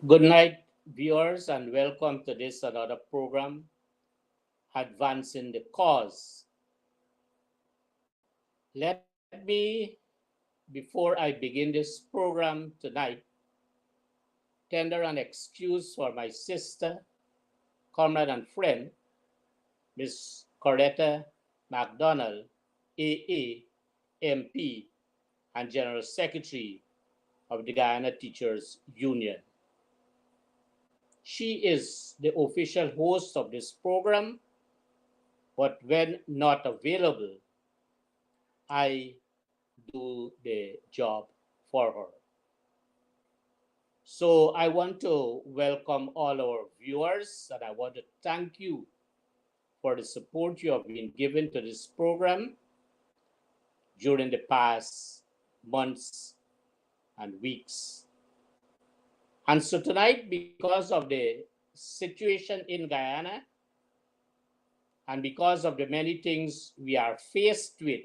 Good night, viewers, and welcome to this another program, Advancing the Cause. Let me, before I begin this program tonight, tender an excuse for my sister, comrade, and friend, Miss Coretta McDonald, AA, MP, and General Secretary of the Guyana Teachers Union. She is the official host of this program, but when not available, I do the job for her. So I want to welcome all our viewers and I want to thank you for the support you have been given to this program during the past months and weeks. And so tonight, because of the situation in Guyana and because of the many things we are faced with,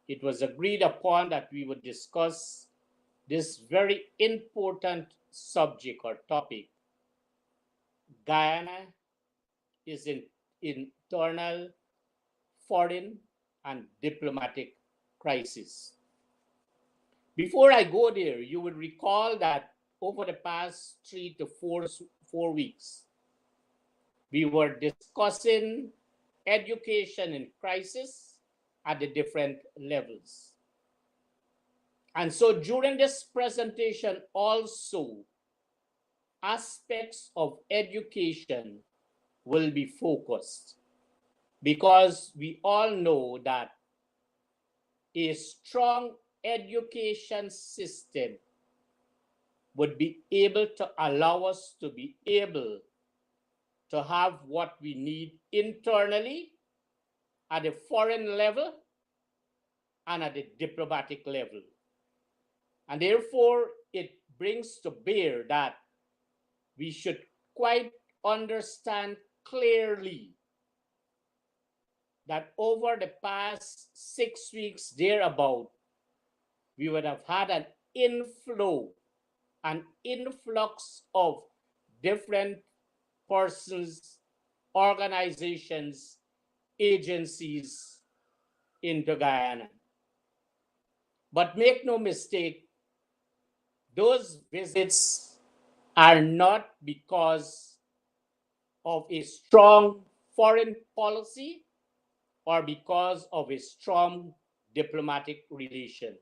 it was agreed upon that we would discuss this very important subject or topic. Guyana is in internal, foreign, and diplomatic crisis. Before I go there, you will recall that over the past 3 to 4 weeks, we were discussing education in crisis at the different levels. And so during this presentation also, aspects of education will be focused because we all know that a strong education system would be able to allow us to be able to have what we need internally at the foreign level and at the diplomatic level. And therefore, it brings to bear that we should quite understand clearly that over the past 6 weeks thereabout, we would have had an influx of different persons, organizations, agencies into Guyana. But make no mistake, those visits are not because of a strong foreign policy or because of a strong diplomatic relation.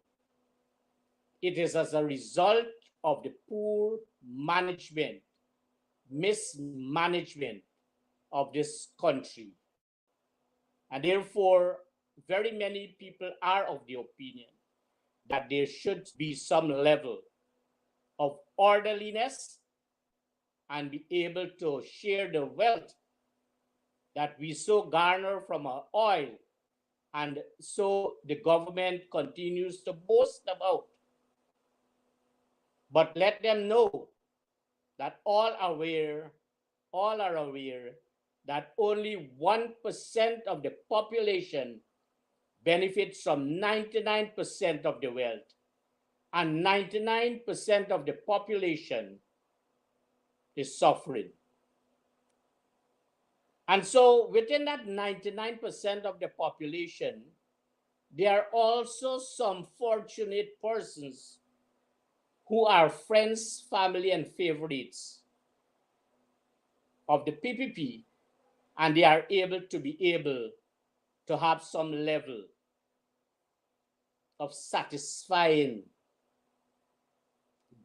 It is as a result of the poor management, mismanagement of this country. And therefore, very many people are of the opinion that there should be some level of orderliness and be able to share the wealth that we so garner from our oil and so the government continues to boast about. But let them know that all are aware that only 1% of the population benefits from 99% of the wealth, and 99% of the population is suffering. And so within that 99% of the population, there are also some fortunate persons who are friends, family, and favorites of the PPP, and they are able to have some level of satisfying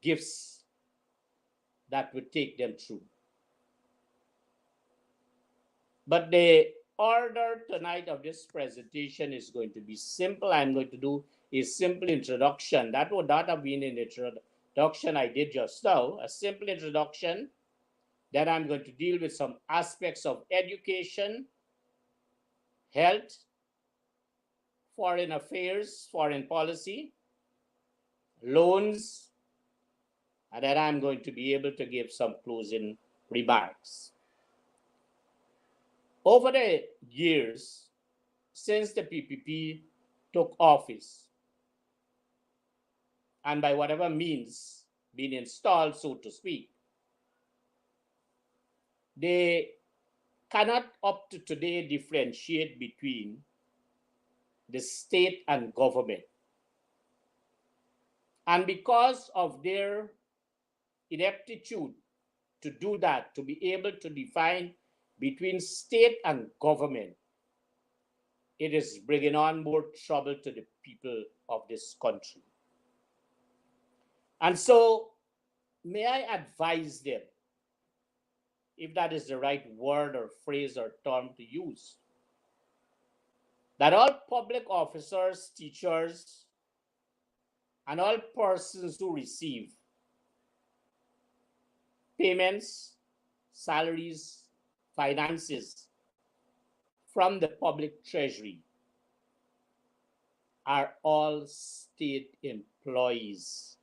gifts that would take them through. But the order tonight of this presentation is going to be simple. I'm going to do a simple introduction. That would not have been an introduction I did just now, a simple introduction. Then I'm going to deal with some aspects of education, health, foreign affairs, foreign policy, loans, and then I'm going to be able to give some closing remarks. Over the years, since the PPP took office, and by whatever means been installed, so to speak, they cannot up to today differentiate between the state and government. And because of their ineptitude to do that, to be able to define between state and government, it is bringing on more trouble to the people of this country. And so, may I advise them, if that is the right word or phrase or term to use, that all public officers, teachers, and all persons who receive payments, salaries, finances from the public treasury are all state employees.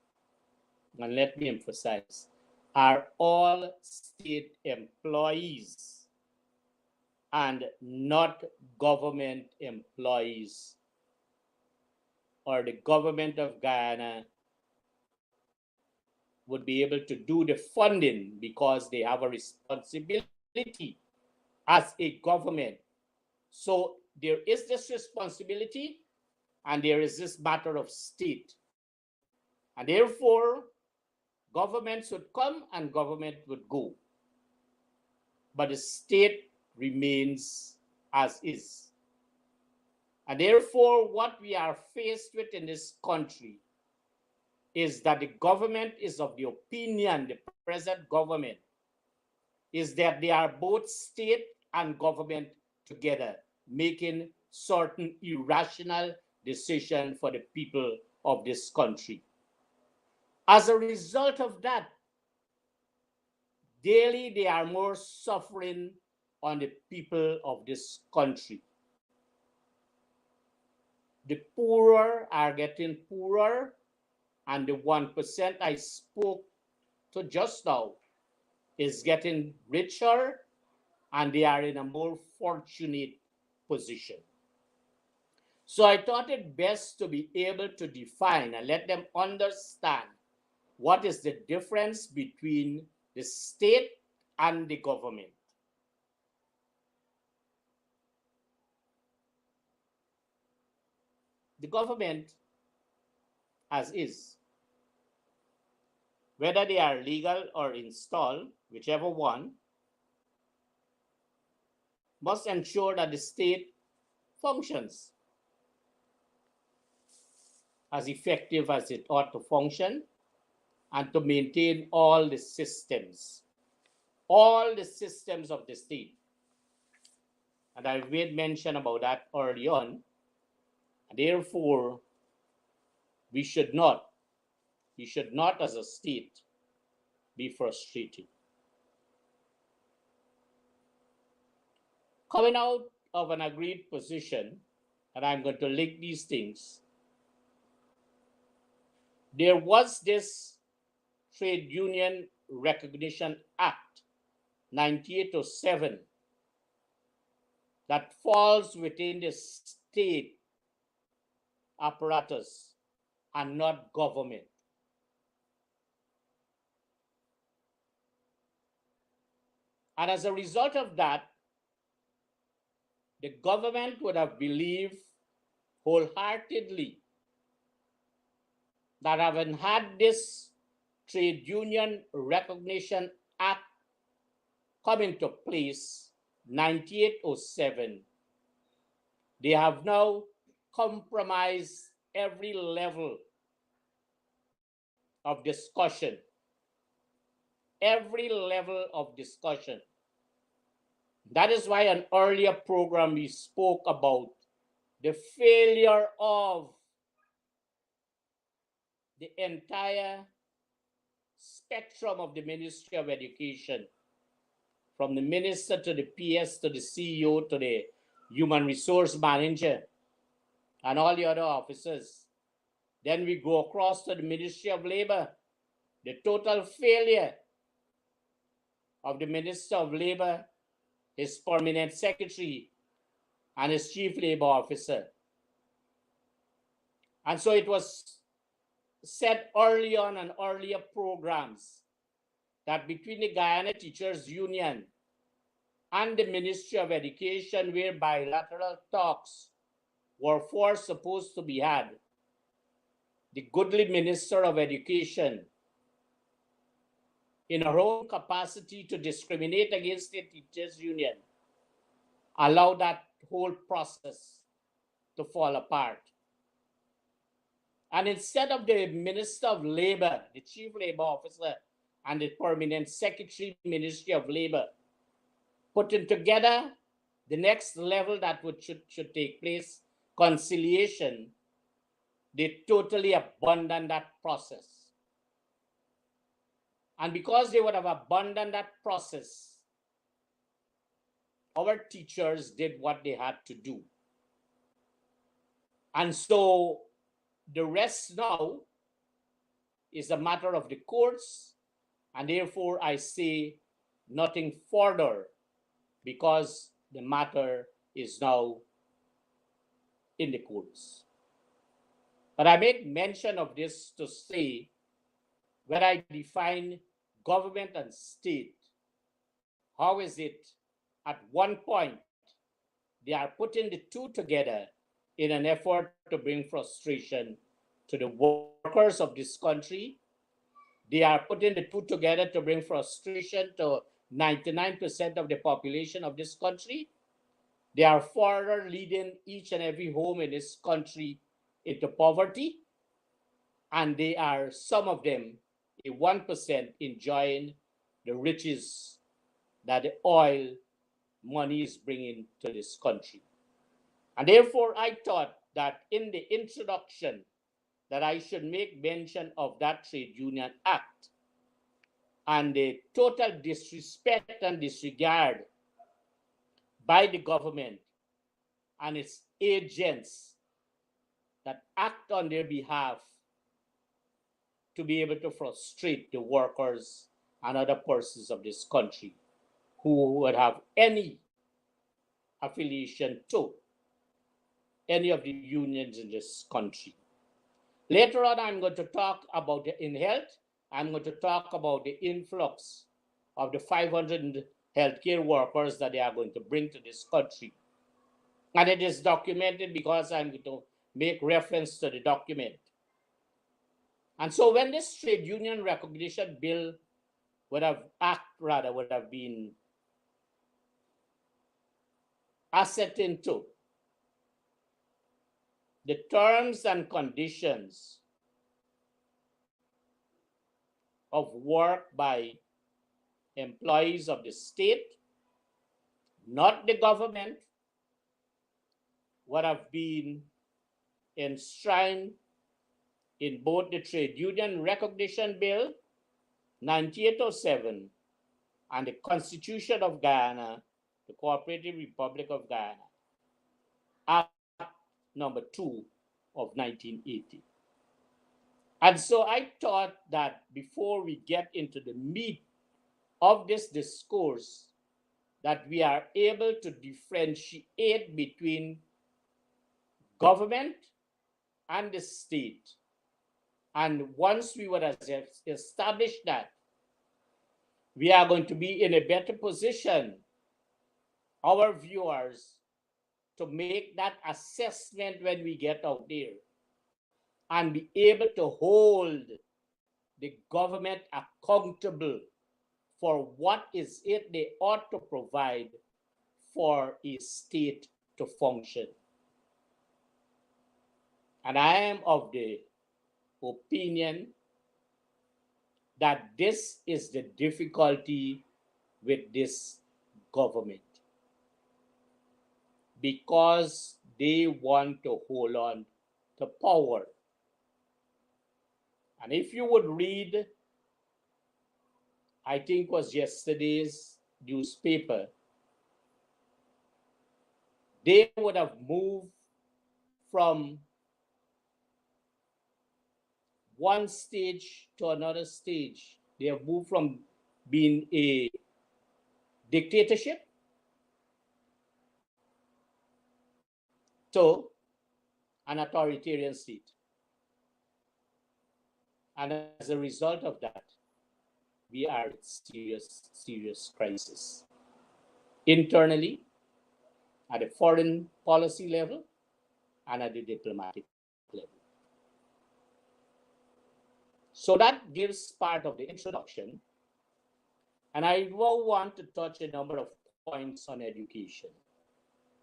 And let me emphasize, are all state employees and not government employees, or the government of Guyana would be able to do the funding because they have a responsibility as a government. So there is this responsibility and there is this matter of state. And therefore, governments would come and government would go. But the state remains as is. And therefore, what we are faced with in this country is that the government is of the opinion, the present government, is that they are both state and government together, making certain irrational decisions for the people of this country. As a result of that, daily they are more suffering on the people of this country. The poorer are getting poorer, and the 1% I spoke to just now is getting richer, and they are in a more fortunate position. So I thought it best to be able to define and let them understand what is the difference between the state and the government. The government, as is, whether they are legal or installed, whichever one, must ensure that the state functions as effective as it ought to function and to maintain all the systems of the state. And I made mention about that early on. Therefore, we should not as a state be frustrated. Coming out of an agreed position, and I'm going to link these things, there was this Trade Union Recognition Act 9807 that falls within the state apparatus and not government. And as a result of that, the government would have believed wholeheartedly that having had this Trade Union Recognition Act come into place, 9807, they have now compromised every level of discussion. Every level of discussion. That is why an earlier program we spoke about the failure of the entire spectrum of the Ministry of Education, from the minister to the PS to the CEO to the human resource manager and all the other officers. Then we go across to the Ministry of Labor, the total failure of the Minister of Labor, his permanent secretary, and his chief labor officer. And so it was said early on in earlier programs that between the Guyana Teachers Union and the Ministry of Education, where bilateral talks were first supposed to be had, the goodly Minister of Education, in her own capacity to discriminate against the teachers union, allowed that whole process to fall apart. And instead of the Minister of Labor, the Chief Labor Officer, and the Permanent Secretary, Ministry of Labor, putting together the next level that should take place, conciliation, they totally abandoned that process. And because they would have abandoned that process, our teachers did what they had to do. And so the rest now is a matter of the courts, and therefore I say nothing further because the matter is now in the courts. But I make mention of this to say when I define government and state, how is it at one point they are putting the two together in an effort to bring frustration to the workers of this country. They are putting the two together to bring frustration to 99% of the population of this country. They are further leading each and every home in this country into poverty. And they are, some of them, a 1% enjoying the riches that the oil money is bringing to this country. And therefore, I thought that in the introduction that I should make mention of that Trade Union Act and the total disrespect and disregard by the government and its agents that act on their behalf to be able to frustrate the workers and other persons of this country who would have any affiliation to any of the unions in this country. Later on, I'm going to talk about in health. I'm going to talk about the influx of the 500 healthcare workers that they are going to bring to this country. And it is documented because I'm going to make reference to the document. And so when this trade union recognition bill would have been ascertained to, the terms and conditions of work by employees of the state, not the government, would have been enshrined in both the Trade Union Recognition Bill 9807 and the Constitution of Guyana, the Cooperative Republic of Guyana, Act number 2 of 1980. And so I thought that before we get into the meat of this discourse, that we are able to differentiate between government and the state. And once we would have established that, we are going to be in a better position, our viewers, to make that assessment when we get out there and be able to hold the government accountable for what is it they ought to provide for a state to function. And I am of the opinion that this is the difficulty with this government, because they want to hold on to power. And if you would read, I think was yesterday's newspaper, they would have moved from one stage to another stage. They have moved from being a dictatorship to an authoritarian state. And as a result of that, we are in serious, serious crisis. Internally, at the foreign policy level, and at the diplomatic level. So that gives part of the introduction. And I will want to touch a number of points on education.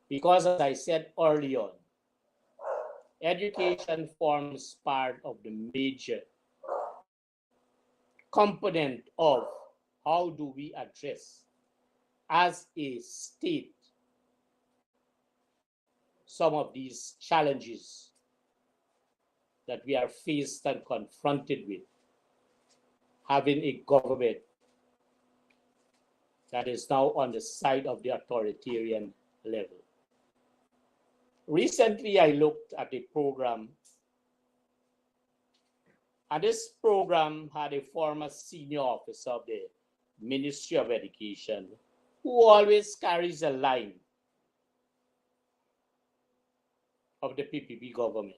Because as I said early on, education forms part of the major component of how do we address as a state some of these challenges that we are faced and confronted with, having a government that is now on the side of the authoritarian level. Recently, I looked at a program, and this program had a former senior officer of the Ministry of Education who always carries a line of the PPP government.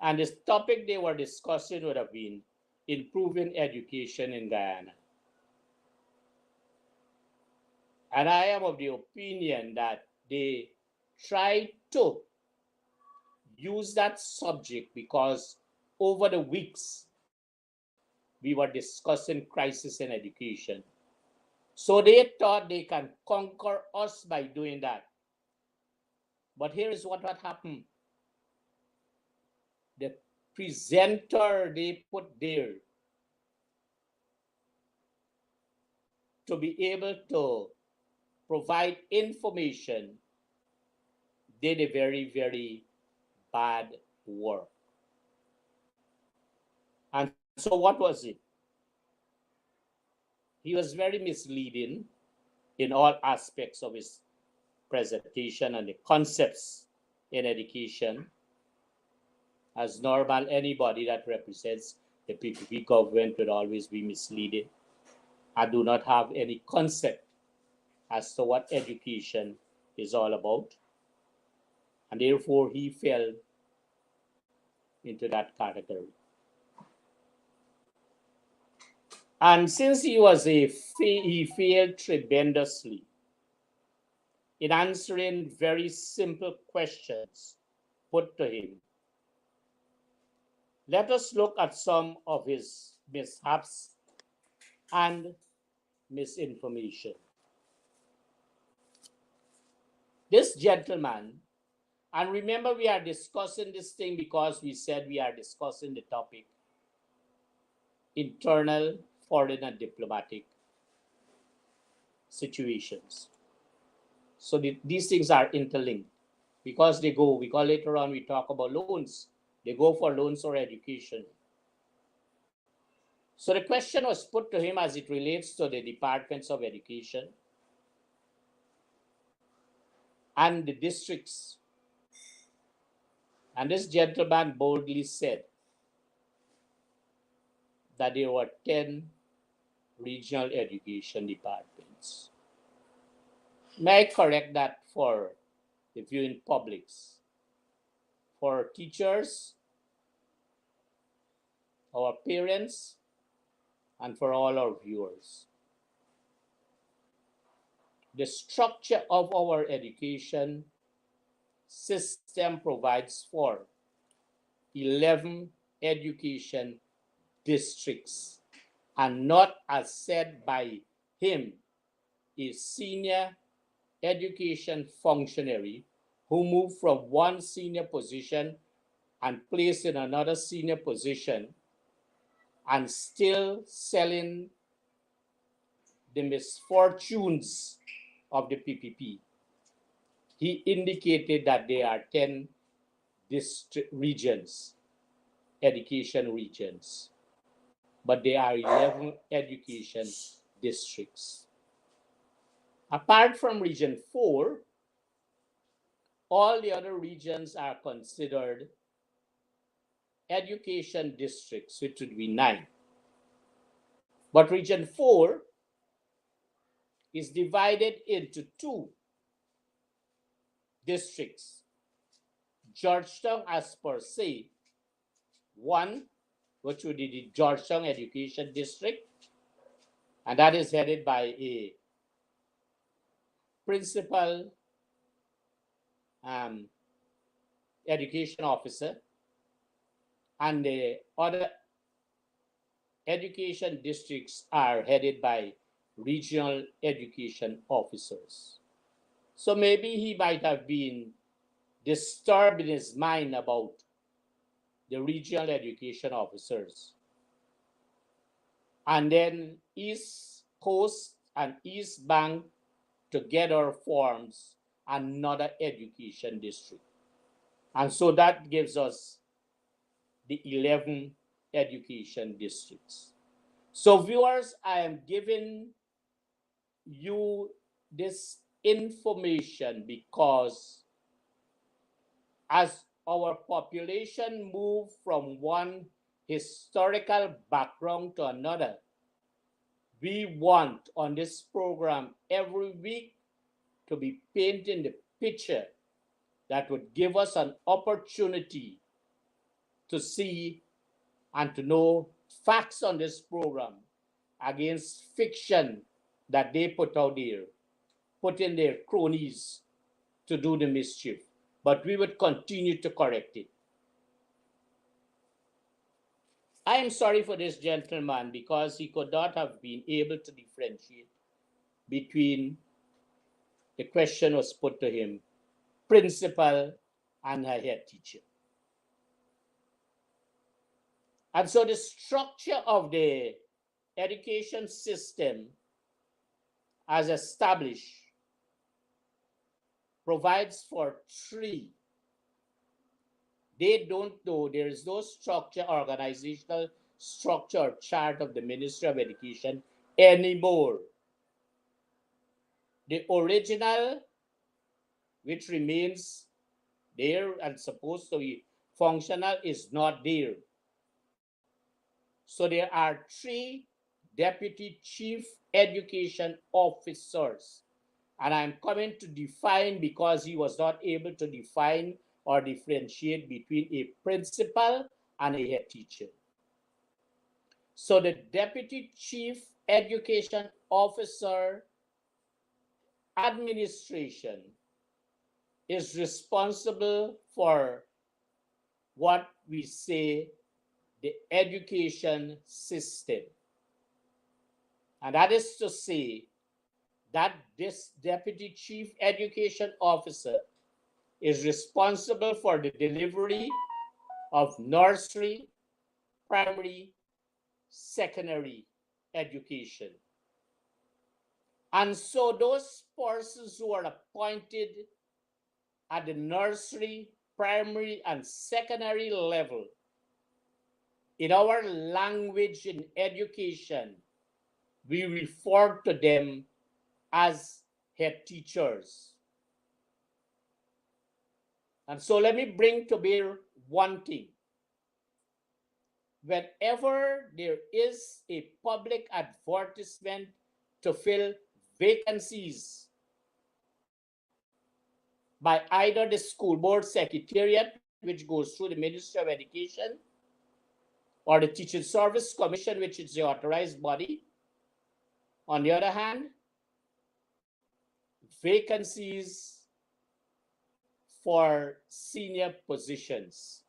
And this topic they were discussing would have been improving education in Guyana. And I am of the opinion that they tried to use that subject because over the weeks we were discussing crisis in education. So they thought they can conquer us by doing that. But here is what happened. The presenter they put there to be able to provide information did a very, very bad work. And so what was it? He was very misleading in all aspects of his presentation and the concepts in education. As normal, anybody that represents the PPP government would always be misleading. I do not have any concept as to what education is all about. And therefore, he fell into that category. And since he failed tremendously in answering very simple questions put to him, let us look at some of his mishaps and misinformation. This gentleman, and remember we are discussing this thing because we said we are discussing the topic internal, foreign, and diplomatic situations. So these things are interlinked because they go, because later on we talk about loans, they go for loans or education. So the question was put to him as it relates to the departments of education and the districts. And this gentleman boldly said that there were 10 regional education departments. May I correct that for the viewing publics? For teachers, our parents, and for all our viewers. The structure of our education system provides for 11 education districts, and not as said by him, a senior education functionary who moved from one senior position and placed in another senior position and still selling the misfortunes of the PPP. He indicated that there are 10 district regions, education regions, but there are 11 education districts. Apart from Region 4, all the other regions are considered education districts, which would be 9. But Region 4 is divided into 2 districts. Georgetown, as per se, 1, which would be the Georgetown Education District, and that is headed by a principal education officer, and the other education districts are headed by regional education officers. So maybe he might have been disturbed in his mind about the regional education officers. And then East Coast and East Bank together forms another education district. And so that gives us the 11 education districts. So viewers, I am giving you this information because as our population move from one historical background to another, we want on this program every week to be painting the picture that would give us an opportunity to see and to know facts on this program against fiction that they put out there, put in their cronies to do the mischief. But we would continue to correct it. I am sorry for this gentleman because he could not have been able to differentiate between the question was put to him, principal and a head teacher. And so the structure of the education system as established provides for three. They don't know, there is no structure, organizational structure or chart of the Ministry of Education anymore. The original, which remains there and supposed to be functional, is not there. So there are three deputy chief education officers. And I'm coming to define because he was not able to define or differentiate between a principal and a head teacher. So the deputy chief education officer administration is responsible for what we say the education system. And that is to say that this deputy chief education officer is responsible for the delivery of nursery, primary, secondary education. And so those persons who are appointed at the nursery, primary, and secondary level, in our language in education, we refer to them as head teachers. And so let me bring to bear one thing. Whenever there is a public advertisement to fill vacancies by either the school board secretariat, which goes through the Ministry of Education, or the Teaching Service Commission, which is the authorized body. On the other hand, vacancies for senior positions,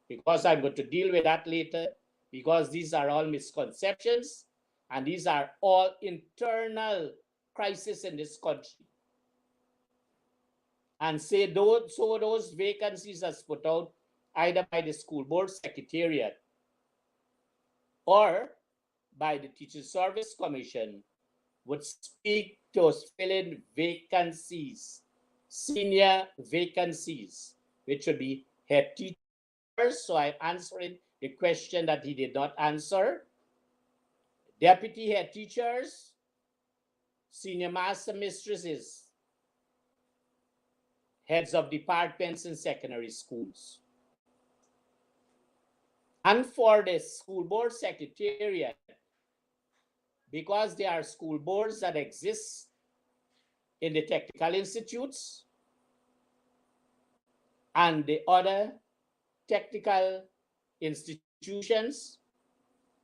because I'm going to deal with that later, because these are all misconceptions and these are all internal crises in this country. And say those vacancies are put out either by the school board secretariat or by the Teaching Service Commission would speak to filling vacancies, senior vacancies, which would be head teachers. So I'm answering the question that he did not answer. Deputy head teachers, senior master mistresses, heads of departments in secondary schools. And for the school board secretariat, because there are school boards that exist in the technical institutes and the other technical institutions institutions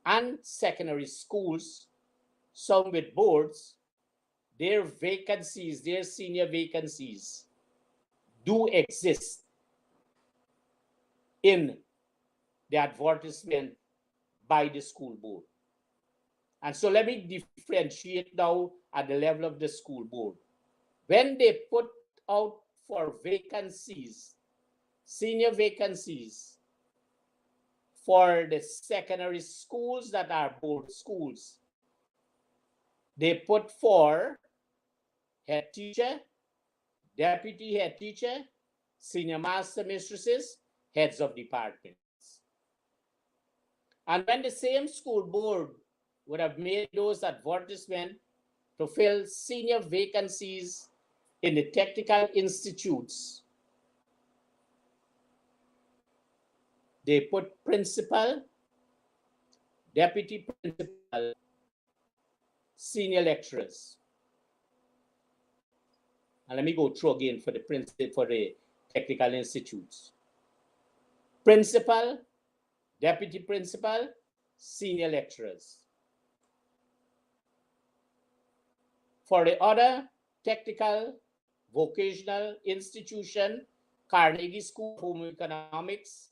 and secondary schools, some with boards, their vacancies, their senior vacancies do exist in the advertisement by the school board. And so let me differentiate now at the level of the school board. When they put out for vacancies, senior vacancies for the secondary schools that are board schools, they put for head teacher, deputy head teacher, senior master mistresses, heads of departments. And when the same school board would have made those advertisements to fill senior vacancies in the technical institutes, they put principal, deputy principal, senior lecturers. And let me go through again for the technical institutes. Principal, deputy principal, senior lecturers. For the other technical, vocational institution, Carnegie School of Home Economics,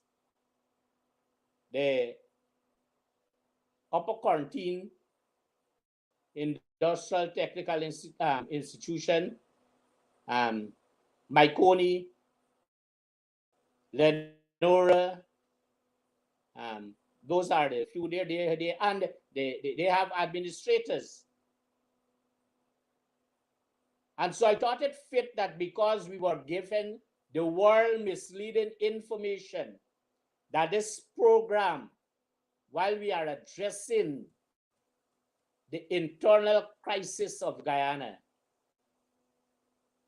the Upper Quarantine Industrial Technical Institution, Myconi, Lenora, those are the few there. They have administrators. And so I thought it fit that because we were given the world misleading information that this program, while we are addressing the internal crisis of Guyana,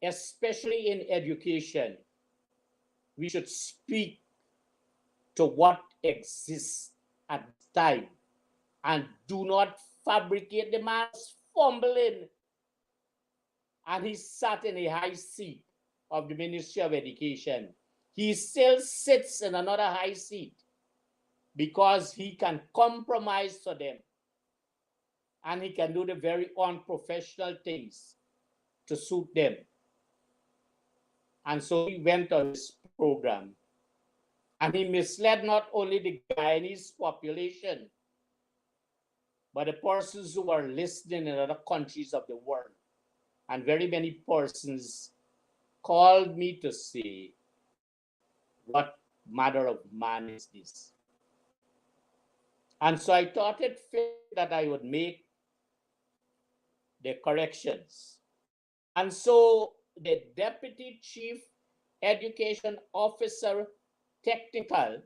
especially in education, we should speak to what exists at the time and do not fabricate. The man's fumbling, and he sat in a high seat of the Ministry of Education. He still sits in another high seat because he can compromise to them, and he can do the very unprofessional things to suit them. And so he went on this program, and he misled not only the Guyanese population, but the persons who are listening in other countries of the world. And very many persons called me to say, what manner of man is this? And so I thought it fit that I would make the corrections. And so the Deputy Chief Education Officer Technical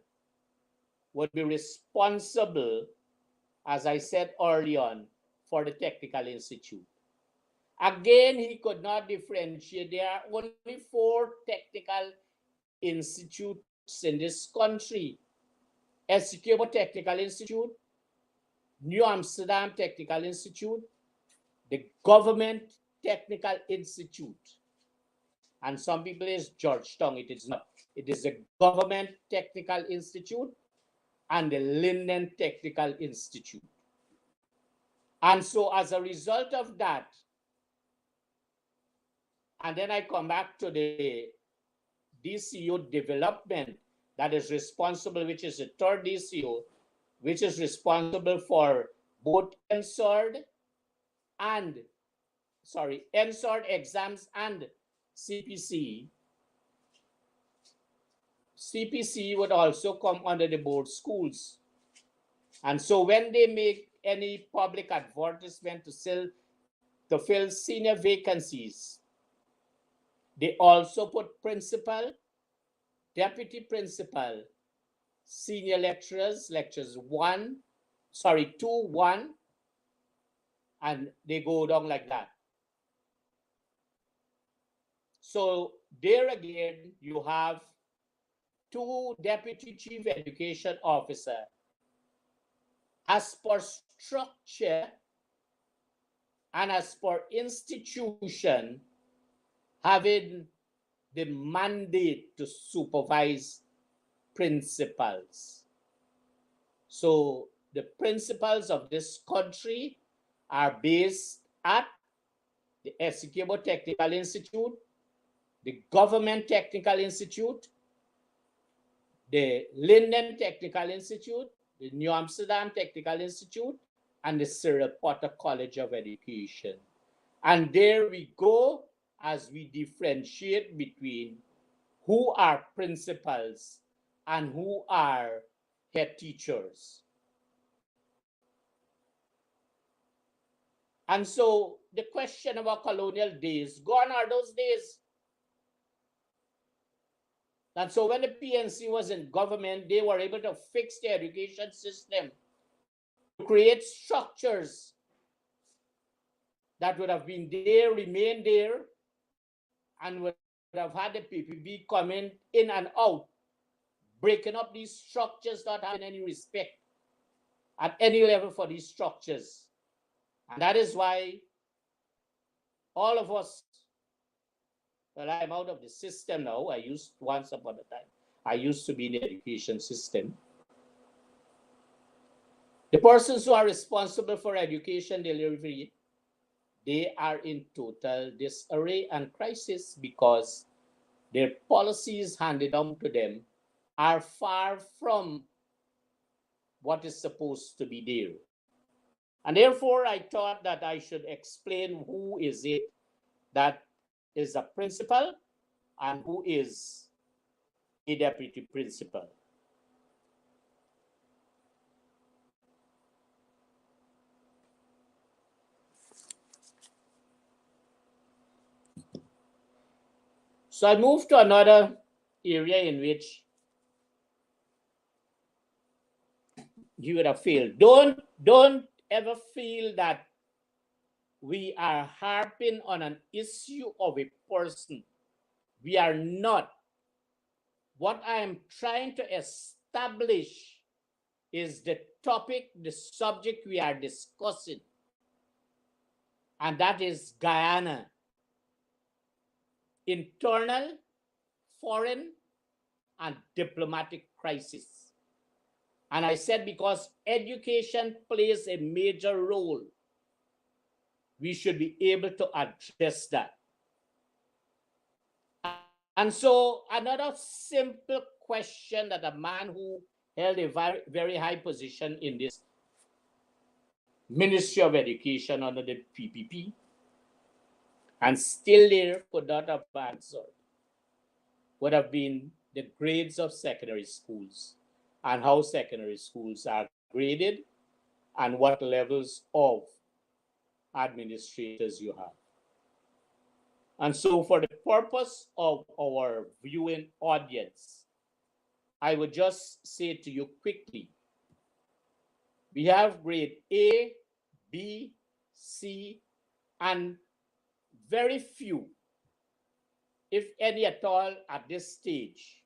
would be responsible, as I said early on, for the Technical Institute. Again, he could not differentiate. There are only 4 technical institutes in this country: Essequibo Technical Institute, New Amsterdam Technical Institute, the Government Technical Institute. And some people is Georgetown. It is not. It is the Government Technical Institute and the Linden Technical Institute. And so as a result of that, and then I come back to the DCO development that is responsible, which is the third DCO, which is responsible for both NSORD exams and CPC. CPC would also come under the board schools. And so when they make any public advertisement to fill senior vacancies, they also put principal, deputy principal, senior lecturers, lectures 2, 1, and they go down like that. So there again, you have 2 Deputy Chief Education Officer. As per structure and as per institution, having the mandate to supervise principals. So the principles of this country are based at the Essequibo Technical Institute, the Government Technical Institute, the Linden Technical Institute, the New Amsterdam Technical Institute, and the Cyril Potter College of Education. And there we go as we differentiate between who are principals and who are head teachers. And so the question about colonial days, gone are those days. And so when the PNC was in government, they were able to fix the education system to create structures that would have been there, remain there, and would have had the PPB coming in and out, breaking up these structures, not having any respect at any level for these structures. And that is why all of us, well, I'm out of the system now. Once upon a time, I used to be in the education system. The persons who are responsible for education delivery, they are in total disarray and crisis because their policies handed down to them are far from what is supposed to be there. And therefore, I thought that I should explain who is it that is a principal and who is a deputy principal. So I moved to another area in which you would have failed. Don't ever feel that we are harping on an issue of a person. We are not. What I am trying to establish is the topic, the subject we are discussing, and that is Guyana. Internal, foreign, and diplomatic crisis. And I said because education plays a major role, we should be able to address that. And so another simple question that a man who held a very, very high position in this Ministry of Education under the PPP and still there could not have answered would have been the grades of secondary schools and how secondary schools are graded and what levels of administrators you have. And so for the purpose of our viewing audience, I would just say to you quickly, we have grade A, B, C, and very few, if any at all, at this stage,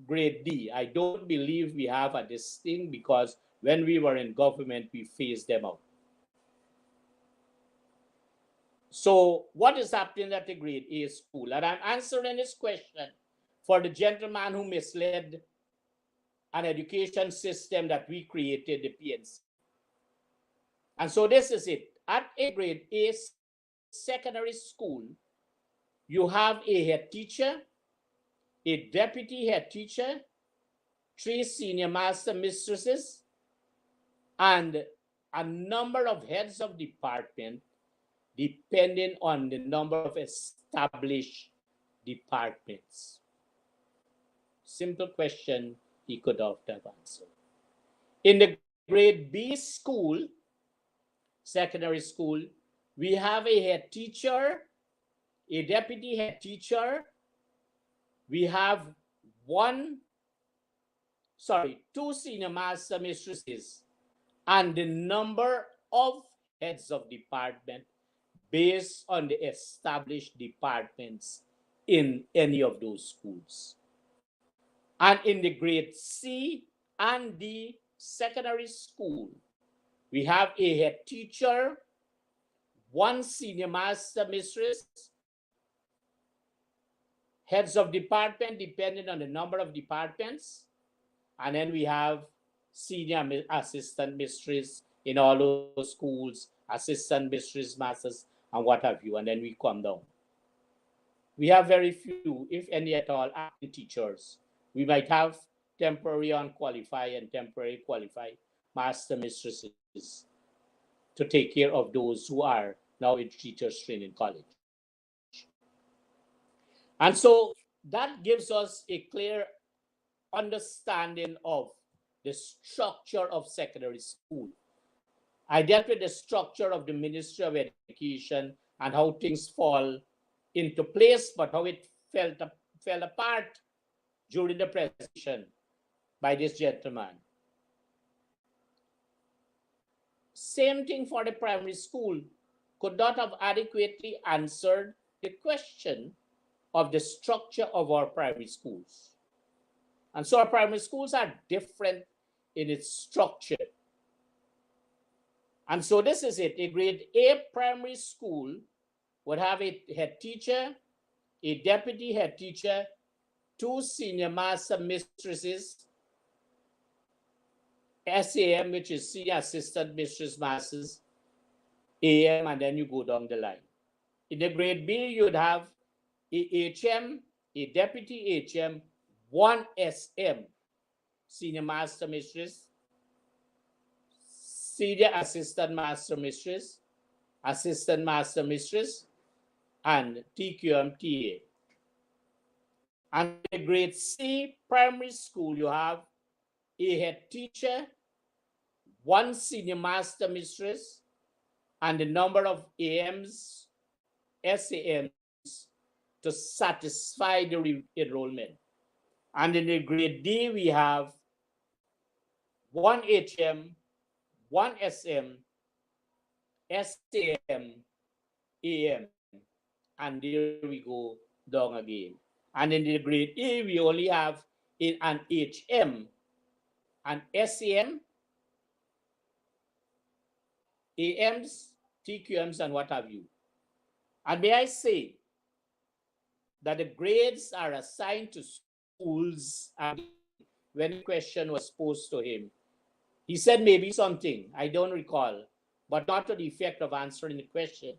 grade D. I don't believe we have at this thing because when we were in government, we phased them out. So what is happening at the grade A school? And I'm answering this question for the gentleman who misled an education system that we created, the PNC. And so this is it. At a grade A secondary school, you have a head teacher, a deputy head teacher, 3 senior master mistresses, and a number of heads of department depending on the number of established departments. Simple question he could have answered. In the grade B school, secondary school, we have a head teacher, a deputy head teacher, we have 2 senior master mistresses, and the number of heads of department based on the established departments in any of those schools. And in the grade C and D secondary school, we have a head teacher, 1 senior master mistress, heads of department depending on the number of departments, And then we have senior assistant mistress in all those schools, assistant mistress, masters, and what have you. And then we come down. We have very few, if any at all, acting teachers. We might have temporary unqualified and temporary qualified master mistresses to take care of those who are now in teachers training college. And so that gives us a clear understanding of the structure of secondary school. I dealt with the structure of the Ministry of Education and how things fall into place, but how it fell apart during the presentation by this gentleman. Same thing for the primary school. Could not have adequately answered the question of the structure of our primary schools. And so our primary schools are different in its structure. And so this is it. A grade A primary school would have a head teacher, a deputy head teacher, 2 senior master mistresses, SAM, which is senior assistant mistress masters, AM, and then you go down the line. In the grade B, you'd have a HM, a deputy HM, 1 SM, senior master mistress, senior assistant master mistress, assistant master mistress, and TQM TA. And in the grade C primary school, you have a head teacher, 1 senior master mistress, and the number of AMs, SAMs to satisfy the enrollment. And in the grade D, we have 1 HM, 1 SM, SAM, AM, and there we go down again. And in the grade E, we only have an HM, an SAM, AMs, TQMs, and what have you. And may I say that the grades are assigned to schools. And when the question was posed to him, he said maybe something, I don't recall, but not to the effect of answering the question.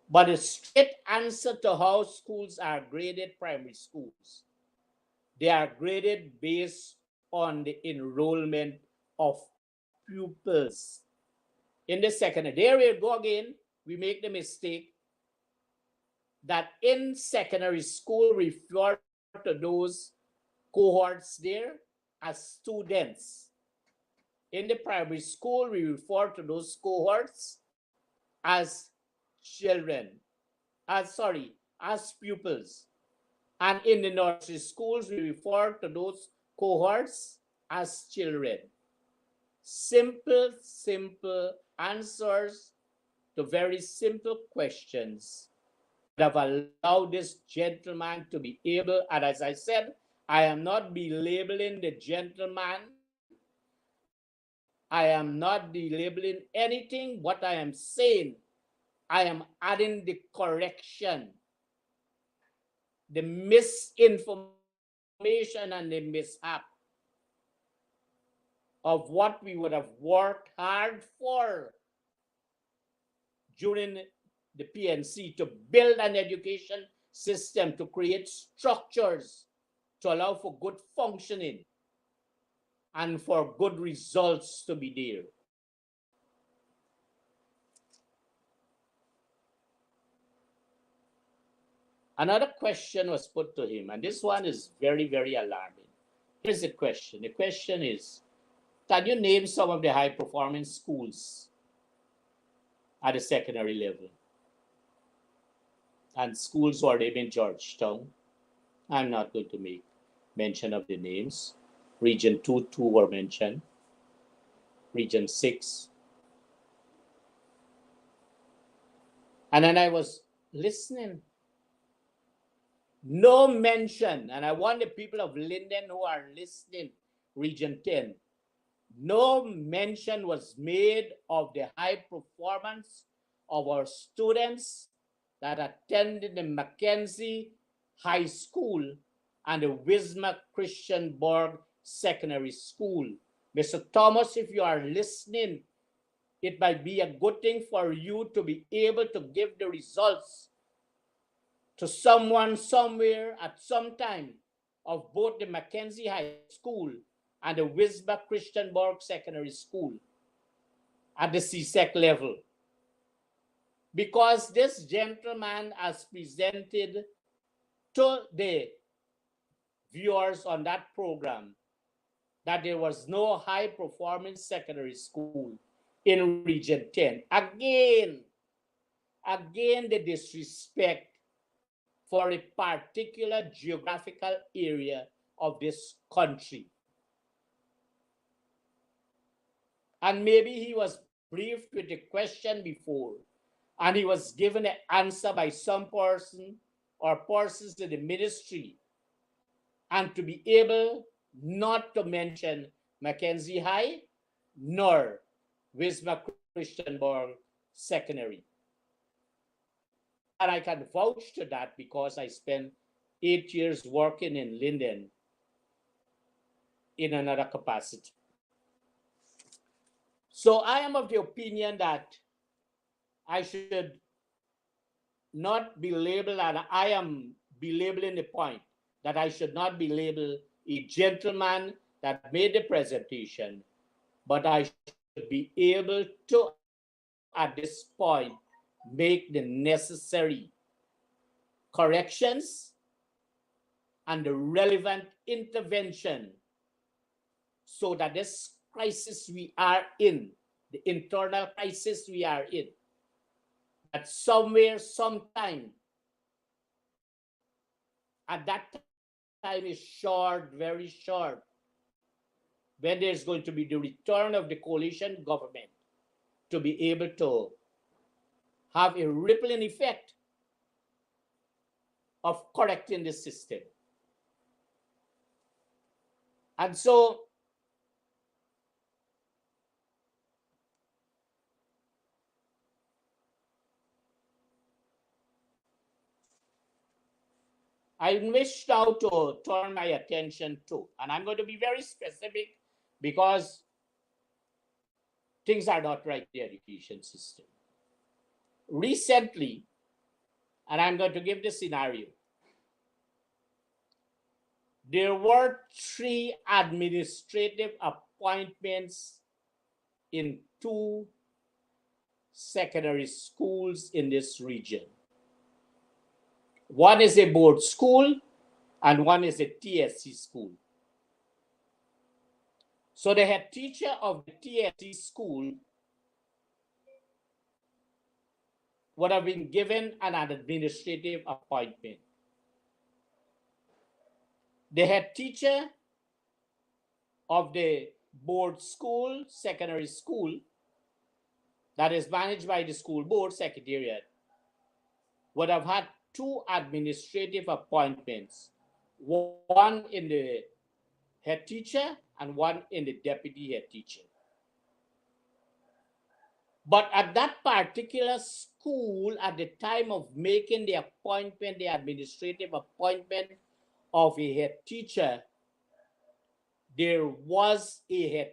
But a straight answer to how schools are graded, primary schools. They are graded based on the enrollment of pupils. In the secondary, there we go again, we make the mistake that in secondary school, we refer to those cohorts there as students. In the primary school, we refer to those cohorts as children, as pupils. And in the nursery schools, we refer to those cohorts as children. Simple answers to very simple questions that have allowed this gentleman to be able, and as I said, I am not belabeling the gentleman. I am not belabeling anything. What I am saying, I am adding the correction, the misinformation and the mishap of what we would have worked hard for during the PNC to build an education system, to create structures to allow for good functioning and for good results to be there. Another question was put to him, and this one is very, very alarming. Here's the question. The question is, can you name some of the high-performing schools at the secondary level? And schools were named in Georgetown. I'm not going to make mention of the names. Region 2 were mentioned. Region 6. And then I was listening. No mention, and I want the people of Linden who are listening, Region 10, no mention was made of the high performance of our students that attended the Mackenzie High School and the Wisma Christian Borg Secondary School. Mr. Thomas, if you are listening, it might be a good thing for you to be able to give the results to someone somewhere at some time of both the Mackenzie High School and the Wisbech Christianborg Secondary School at the CSEC level. Because this gentleman has presented to the viewers on that program that there was no high-performing secondary school in Region 10. Again, the disrespect for a particular geographical area of this country. And maybe he was briefed with a question before, and he was given an answer by some person or persons in the ministry, and to be able not to mention Mackenzie High nor Wisma Christianborg Secondary. And I can vouch to that because I spent 8 years working in Linden in another capacity. So I am of the opinion that I should not be labeled, and I am belabeling the point, that I should not be labeled a gentleman that made the presentation, but I should be able to, at this point, make the necessary corrections and the relevant intervention so that this crisis we are in, the internal crisis we are in, that somewhere, sometime, at that time is short, very short, when there's going to be the return of the coalition government, to be able to have a rippling effect of correcting the system. And so I wish now to turn my attention to, and I'm going to be very specific because things are not right in the education system. Recently, and I'm going to give the scenario, there were 3 administrative appointments in 2 secondary schools in this region. One is a board school and one is a TSC school. So the head teacher of the TSC school would have been given an administrative appointment. The head teacher of the board school, secondary school, that is managed by the school board secretariat, would have had 2 administrative appointments, one in the head teacher and one in the deputy head teacher. But at that particular school, at the time of making the appointment, the administrative appointment of a head teacher, there was a head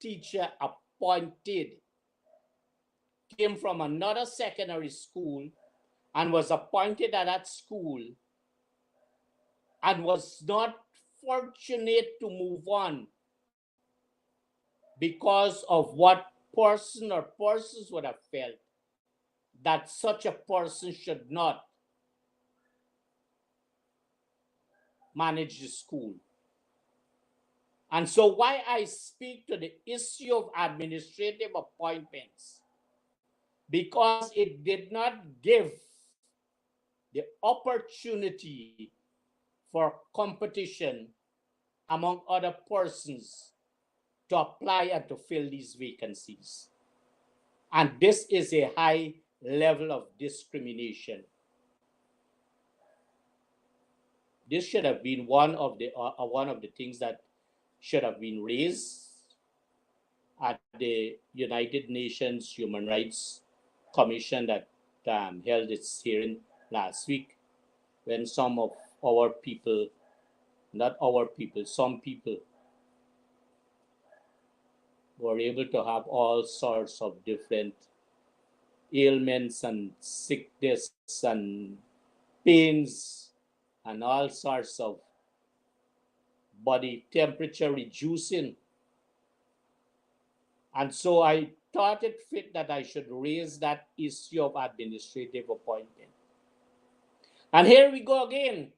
teacher appointed, came from another secondary school and was appointed at that school and was not fortunate to move on because of what person or persons would have felt that such a person should not manage the school. And so why I speak to the issue of administrative appointments, because it did not give the opportunity for competition among other persons to apply and to fill these vacancies. And this is a high level of discrimination. This should have been one of the things that should have been raised at the United Nations Human Rights Commission that held its hearing last week, when some of our people, not our people, some people were able to have all sorts of different ailments and sickness and pains and all sorts of body temperature reducing. And so I thought it fit that I should raise that issue of administrative appointment. And here we go again.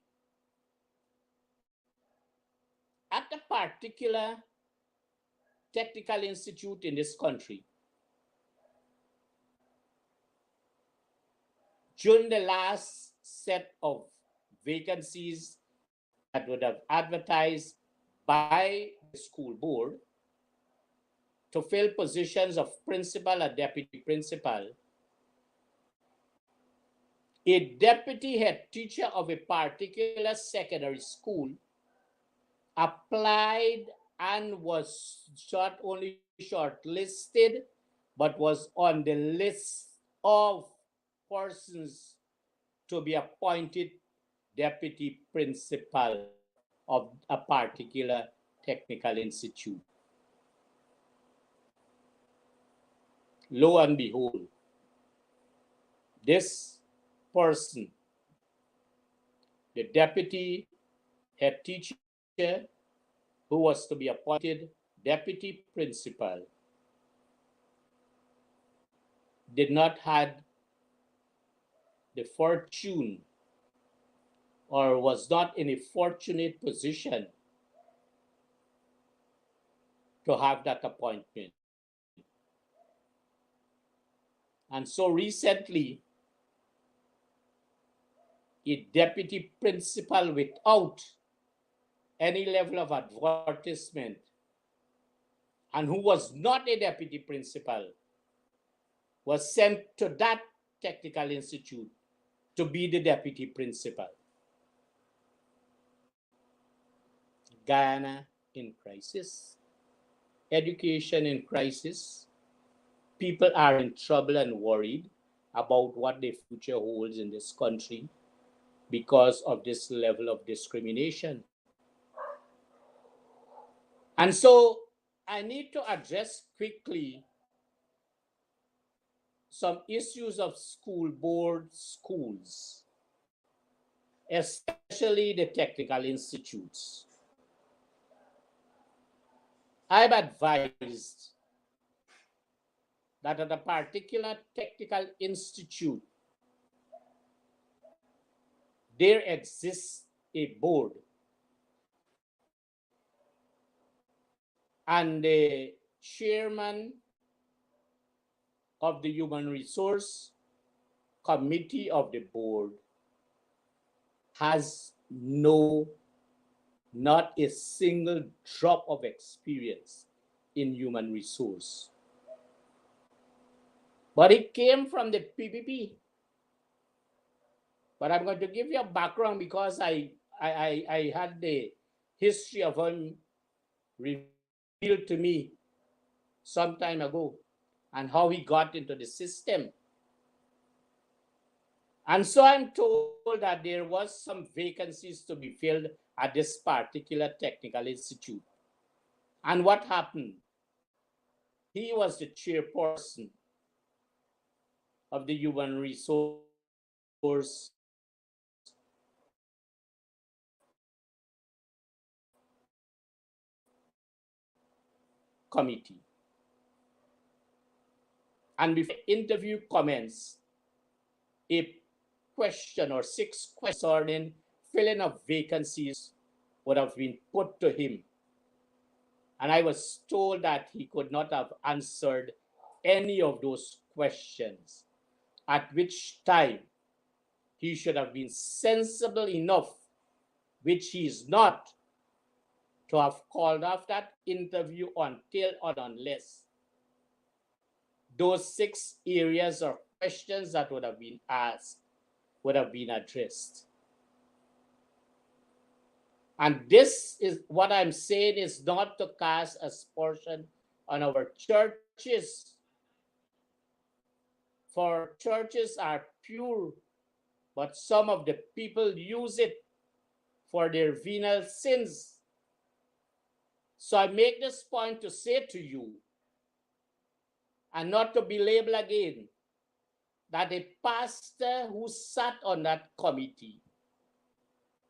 At a particular technical institute in this country, during the last set of vacancies that would have advertised by the school board to fill positions of principal and deputy principal, a deputy head teacher of a particular secondary school applied and was not only shortlisted, but was on the list of persons to be appointed deputy principal of a particular technical institute. Lo and behold, this person, the deputy head teacher who was to be appointed deputy principal, did not have the fortune or was not in a fortunate position to have that appointment. And so recently, a deputy principal without any level of advertisement and who was not a deputy principal was sent to that technical institute to be the deputy principal. Guyana in crisis, education in crisis. People are in trouble and worried about what their future holds in this country because of this level of discrimination. And so I need to address quickly some issues of school board schools, especially the technical institutes. I've advised that at a particular technical institute, there exists a board and the chairman of the Human Resource Committee of the board has not a single drop of experience in human resource. But it came from the PPP. But I'm going to give you a background because I had the history of him revealed to me some time ago and how he got into the system. And so I'm told that there was some vacancies to be filled at this particular technical institute. And what happened? He was the chairperson of the Human Resource Committee. And before the interview commenced, a question or 6 questions concerning filling of vacancies would have been put to him. And I was told that he could not have answered any of those questions, at which time he should have been sensible enough, which he is not, to have called off that interview until or unless those 6 areas or questions that would have been asked would have been addressed. And this is what I'm saying is not to cast aspersion on our churches, for churches are pure, but some of the people use it for their venal sins. So I make this point to say to you and not to be labeled again, that a pastor who sat on that committee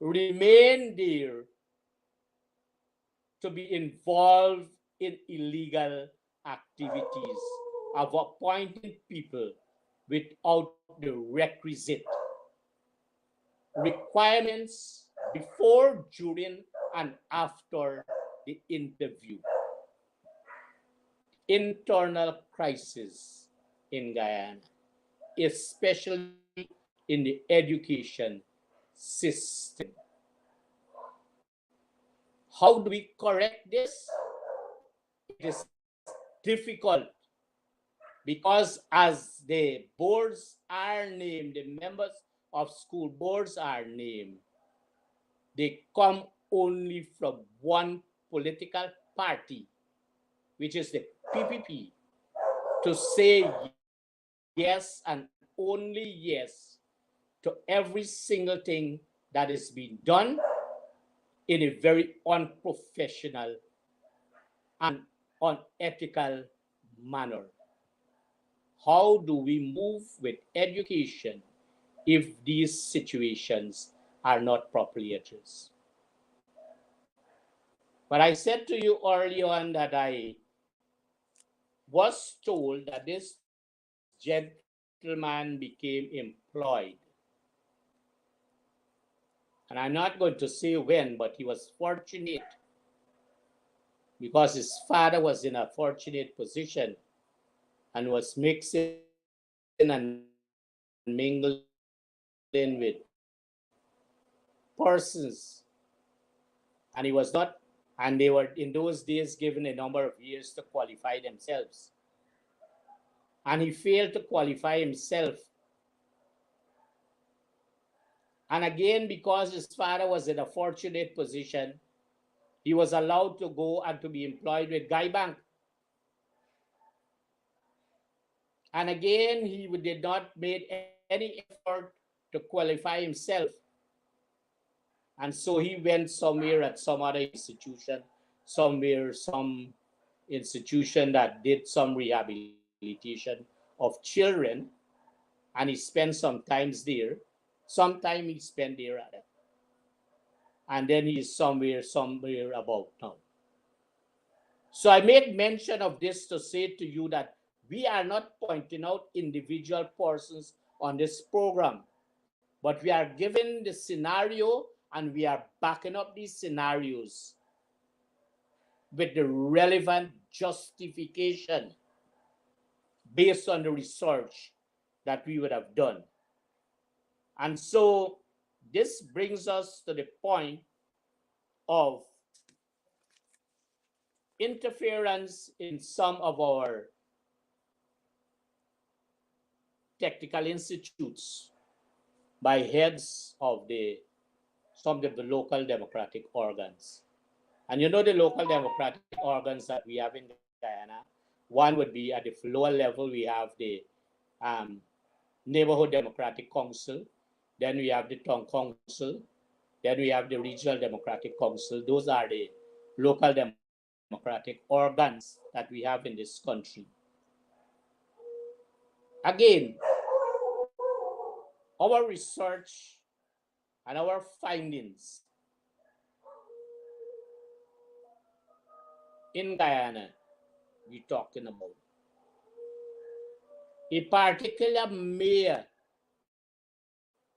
remained there to be involved in illegal activities of appointing people without the requisite requirements before, during, and after the interview. Internal crisis in Guyana, especially in the education system. How do we correct this? It is difficult because as the boards are named, the members of school boards are named, they come only from one political party, which is the PPP, to say yes and only yes to every single thing that is being done in a very unprofessional and unethical manner. How do we move with education if these situations are not properly addressed? But I said to you early on that I was told that this gentleman became employed. And I'm not going to say when, but he was fortunate because his father was in a fortunate position and was mixing and mingling with persons. And he was not, and they were in those days given a number of years to qualify themselves. And he failed to qualify himself. And again, because his father was in a fortunate position, he was allowed to go and to be employed with Guy Bank. And again, he did not make any effort to qualify himself. And so he went somewhere at some other institution, somewhere, some institution that did some rehabilitation of children. And he spent some times there. Sometime he spent there at it. And then he's somewhere about now. So I made mention of this to say to you that we are not pointing out individual persons on this program, but we are given the scenario and we are backing up these scenarios with the relevant justification based on the research that we would have done. And so this brings us to the point of interference in some of our technical institutes by heads of some of the local democratic organs. And you know the local democratic organs that we have in Guyana, one would be at the lower level, we have the Neighborhood Democratic Council, then we have the Town Council, then we have the Regional Democratic Council. Those are the local democratic organs that we have in this country. Again, our research and our findings in Guyana, we're talking about a particular mayor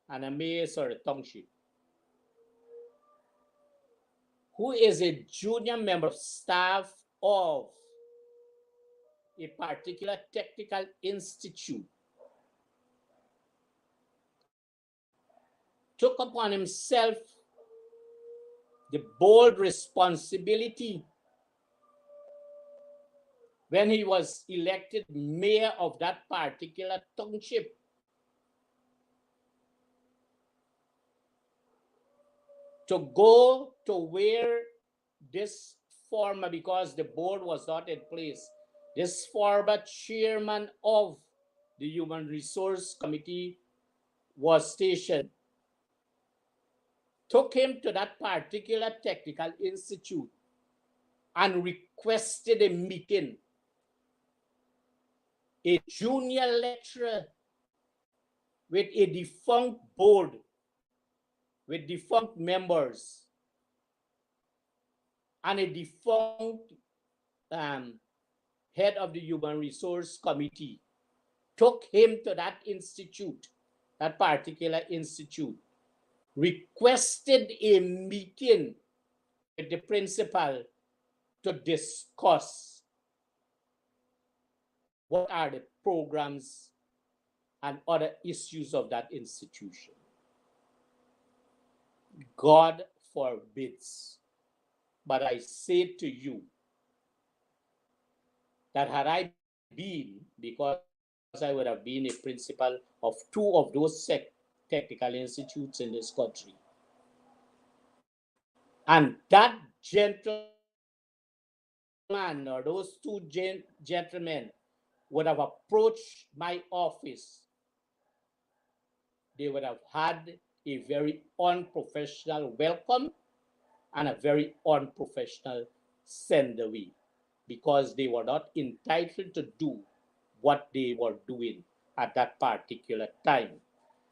and a mayor or a township who is a junior member of staff of a particular technical institute took upon himself the bold responsibility when he was elected mayor of that particular township to go to where this former, because the board was not in place, this former chairman of the Human Resource Committee was stationed, took him to that particular technical institute and requested a meeting a junior lecturer with a defunct board, with defunct members, and a defunct head of the Human Resource Committee, took him to that institute, that particular institute, requested a meeting with the principal to discuss what are the programs and other issues of that institution. God forbids. But I say to you that had I been, because I would have been a principal of 2 of those technical institutes in this country, and that gentleman or those 2 gentlemen would have approached my office, they would have had a very unprofessional welcome and a very unprofessional send away, because they were not entitled to do what they were doing at that particular time.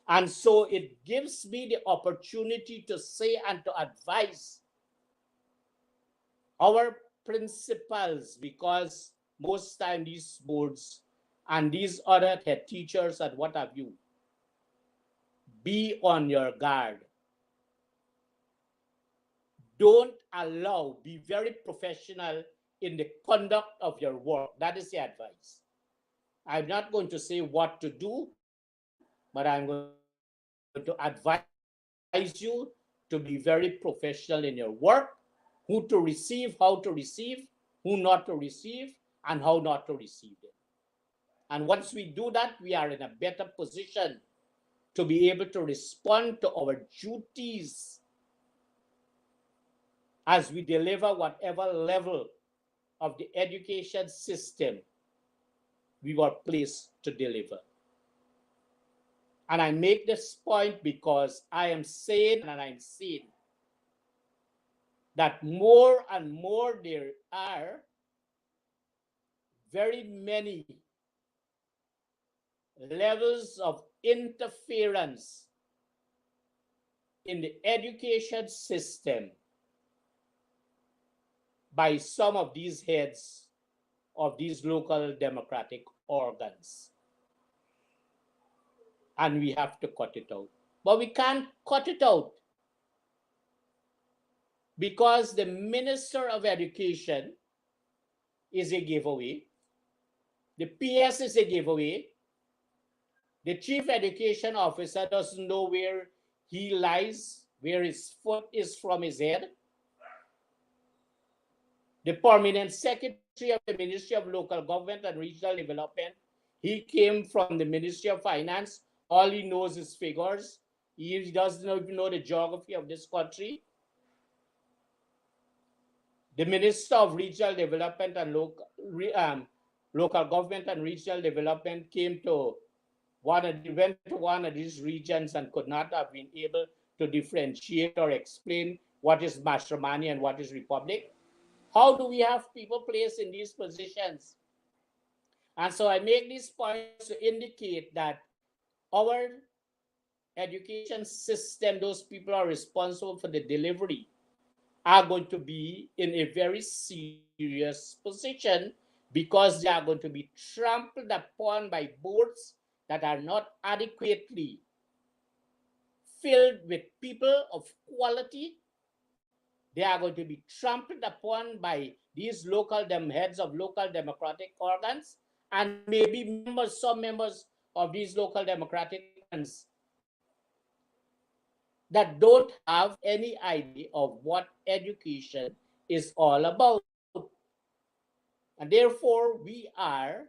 And so it gives me the opportunity to say and to advise our principals, because most time these boards and these other head teachers and what have you, be on your guard. Don't allow, be very professional in the conduct of your work. That is the advice. I'm not going to say what to do, but I'm going to advise you to be very professional in your work, who to receive, how to receive, who not to receive, and how not to receive them. And once we do that, we are in a better position to be able to respond to our duties as we deliver whatever level of the education system we were placed to deliver. And I make this point because I am saying, and I'm seeing, that more and more there are very many levels of interference in the education system by some of these heads of these local democratic organs. And we have to cut it out. But we can't cut it out because the Minister of Education is a giveaway. The PS is a giveaway. The Chief Education Officer doesn't know where he lies, where his foot is from his head. The Permanent Secretary of the Ministry of Local Government and Regional Development, he came from the Ministry of Finance. All he knows is figures. He doesn't even know the geography of this country. The Minister of Regional Development and Local Government and Regional Development went to one of these regions and could not have been able to differentiate or explain what is matrimony and what is republic. How do we have people placed in these positions? And so I make these points to indicate that our education system, those people are responsible for the delivery, are going to be in a very serious position because they are going to be trampled upon by boards that are not adequately filled with people of quality. They are going to be trampled upon by these local heads of local democratic organs, and maybe some members of these local democratic organs that don't have any idea of what education is all about. And therefore, we are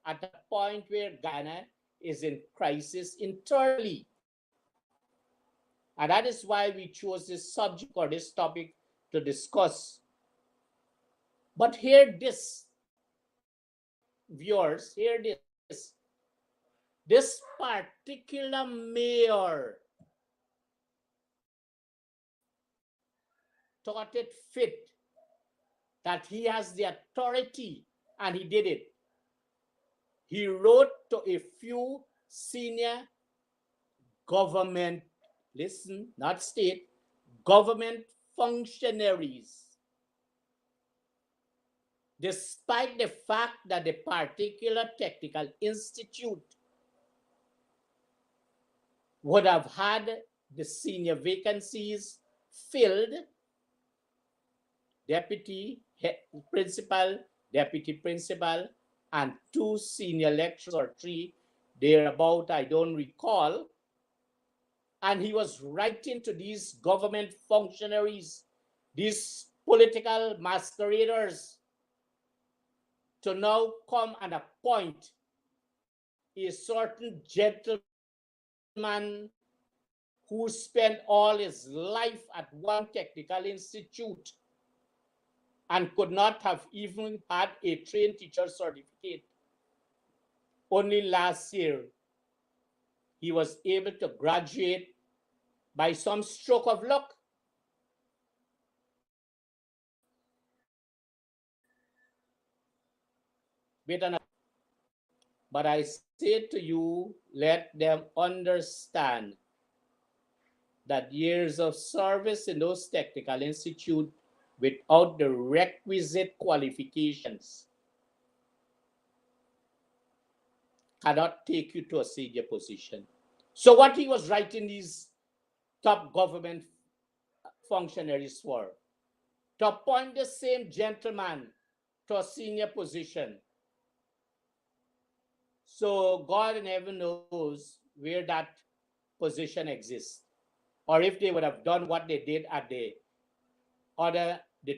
at a point where Ghana is in crisis internally. And that is why we chose this subject or this topic to discuss. But hear this, viewers, hear this. This particular mayor thought it fit that he has the authority, and he did it, He wrote to a few senior government, listen, not state, government functionaries, despite the fact that the particular technical institute would have had the senior vacancies filled, deputy principal, deputy principal, and 2 senior lecturers or 3, thereabout, I don't recall. And he was writing to these government functionaries, these political masqueraders, to now come and appoint a certain gentleman who spent all his life at one technical institute and could not have even had a trained teacher certificate. Only last year, he was able to graduate by some stroke of luck. But I say to you, let them understand that years of service in those technical institutes without the requisite qualifications cannot take you to a senior position. So what he was writing these top government functionaries for, to appoint the same gentleman to a senior position. So God in heaven knows where that position exists, or if they would have done what they did at the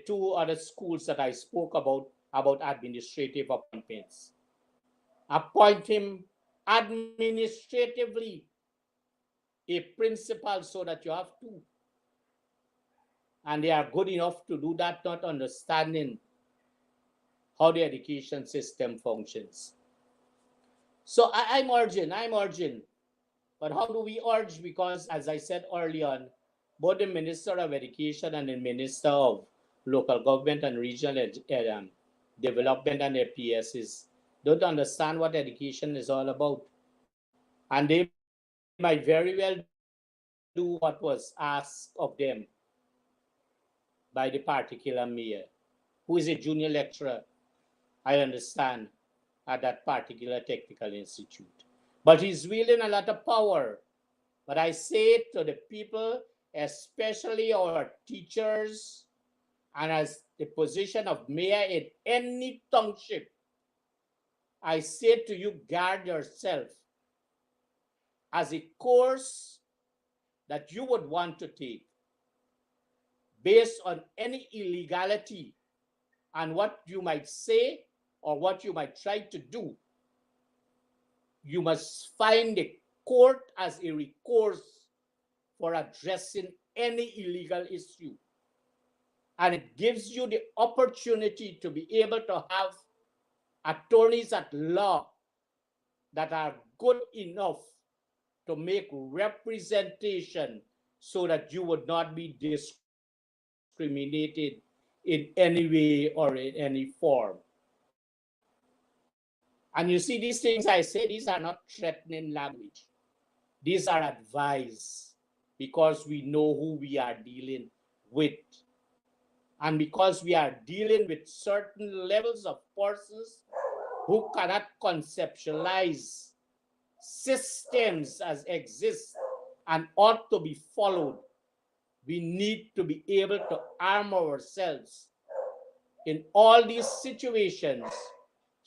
2 other schools that I spoke about administrative appointments. Appoint him administratively a principal so that you have 2. And they are good enough to do that, not understanding how the education system functions. So I'm urging. But how do we urge? Because as I said early on, both the Minister of Education and the Minister of Local Government and Regional Development and their PSs don't understand what education is all about. And they might very well do what was asked of them by the particular mayor, who is a junior lecturer, I understand, at that particular technical institute. But he's wielding a lot of power. But I say to the people, especially our teachers, and as the position of mayor in any township, I say to you, guard yourself as a course that you would want to take based on any illegality and what you might say or what you might try to do. You must find the court as a recourse for addressing any illegal issue. And it gives you the opportunity to be able to have attorneys at law that are good enough to make representation so that you would not be discriminated in any way or in any form. And you see, these things I say, these are not threatening language. These are advice, because we know who we are dealing with. And because we are dealing with certain levels of persons who cannot conceptualize systems as exist and ought to be followed, we need to be able to arm ourselves in all these situations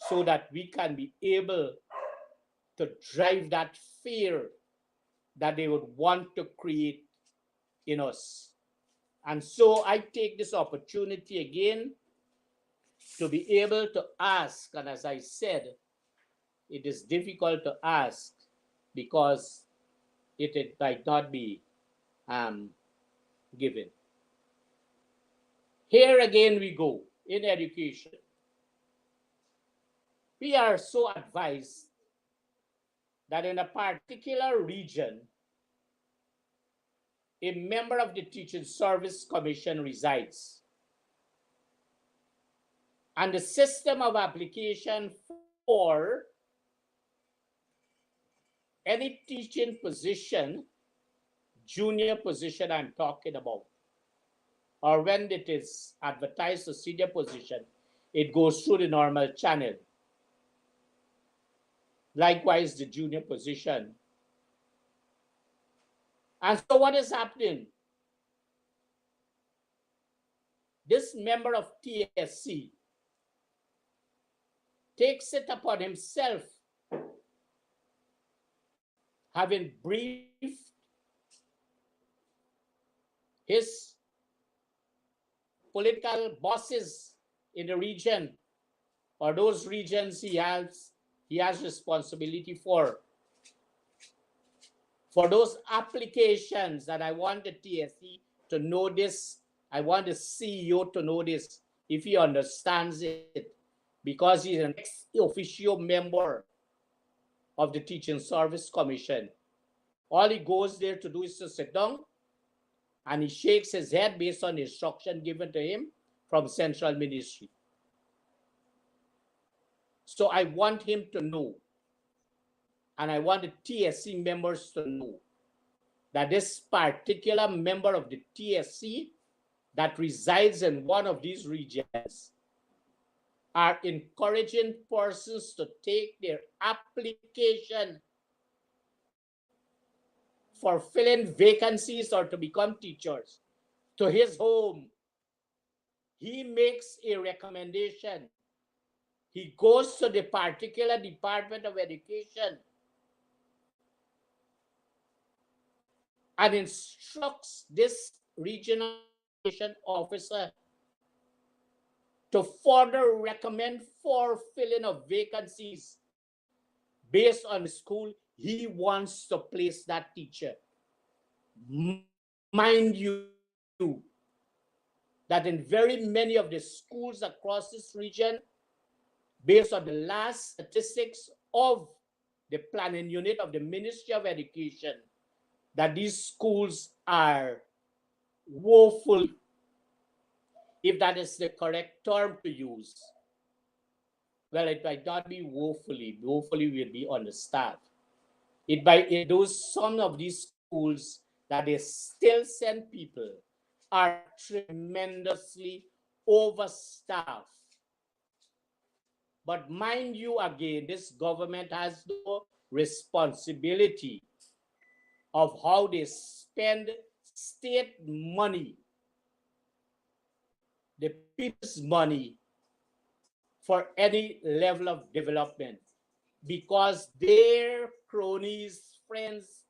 so that we can be able to drive that fear that they would want to create in us. And so I take this opportunity again to be able to ask, and as I said, it is difficult to ask because it might not be given. Here again we go in education. We are so advised that in a particular region, a member of the Teaching Service Commission resides. And the system of application for any teaching position, junior position I'm talking about, or when it is advertised as senior position, it goes through the normal channel. Likewise, the junior position. And so what is happening? This member of TSC takes it upon himself, having briefed his political bosses in the region, or those regions he has responsibility for those applications that I want the TSC to know this. I want the CEO to know this if he understands it, because he's an ex officio member of the Teaching Service Commission. All he goes there to do is to sit down and he shakes his head based on instruction given to him from Central Ministry. So I want him to know, and I want the TSC members to know, that this particular member of the TSC that resides in one of these regions are encouraging persons to take their application for filling vacancies or to become teachers to his home. He makes a recommendation. He goes to the particular Department of Education and instructs this regional education officer to further recommend for filling of vacancies based on the school he wants to place that teacher. Mind you, that in very many of the schools across this region, based on the last statistics of the planning unit of the Ministry of Education, that these schools are woeful, if that is the correct term to use. Well, it might not be woefully. Woefully will be understaffed. Some of these schools that they still send people are tremendously overstaffed. But mind you, again, this government has no responsibility of how they spend state money, the people's money, for any level of development, because their cronies, friends,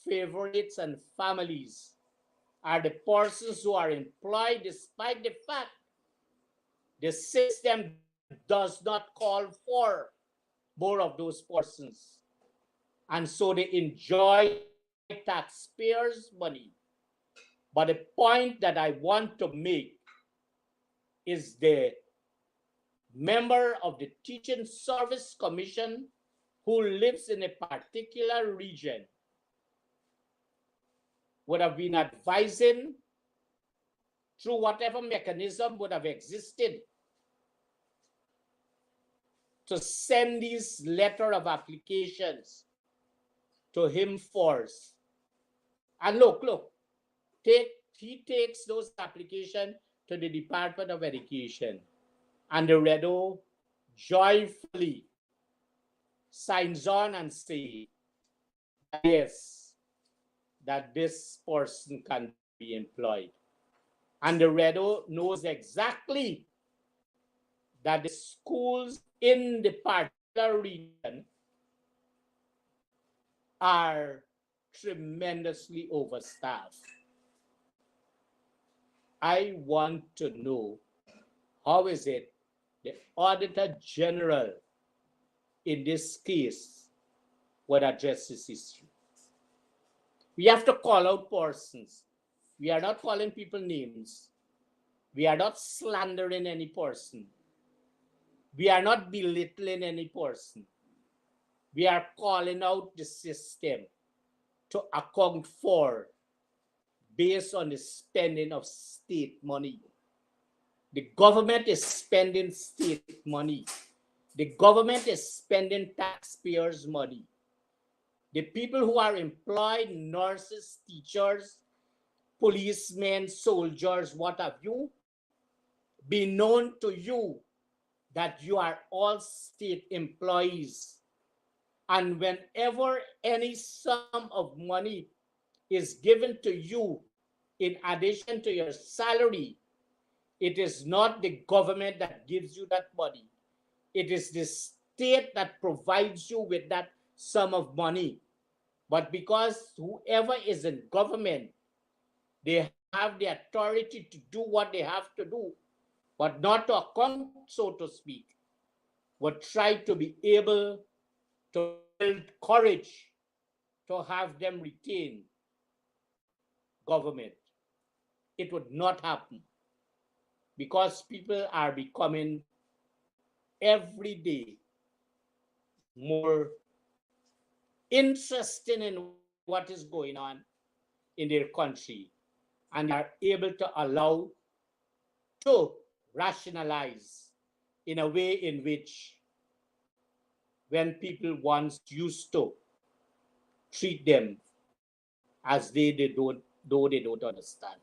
favorites, and families are the persons who are employed, despite the fact the system does not call for more of those persons. And so they enjoy taxpayers' money. But the point that I want to make is the member of the Teaching Service Commission who lives in a particular region would have been advising through whatever mechanism would have existed to send these letter of applications to him first. And look, he takes those applications to the Department of Education, and the Redo joyfully signs on and says, yes, that this person can be employed. And the Redo knows exactly that the schools in the particular region are tremendously overstaffed. I want to know, how is it the Auditor General in this case would address this issue? We have to call out persons. We are not calling people names. We are not slandering any person. We are not belittling any person. We are calling out the system to account for based on the spending of state money. The government is spending state money. The government is spending taxpayers' money. The people who are employed, nurses, teachers, policemen, soldiers, what have you, be known to you that you are all state employees. And whenever any sum of money is given to you in addition to your salary, it is not the government that gives you that money. It is the state that provides you with that sum of money. But because whoever is in government, they have the authority to do what they have to do, but not to account, so to speak, would try to be able to build courage to have them retain government. It would not happen because people are becoming every day more interested in what is going on in their country, and they are able to allow to rationalize in a way in which when people once used to treat them as though they don't understand.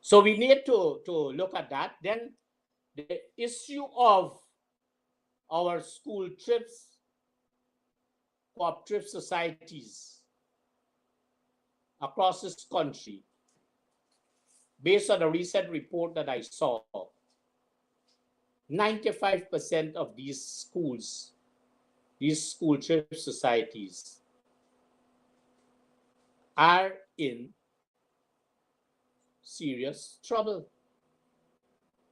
So we need to look at that. Then the issue of our school trips, cooperative societies across this country, based on a recent report that I saw, 95% of these schools, these school trip societies, are in serious trouble.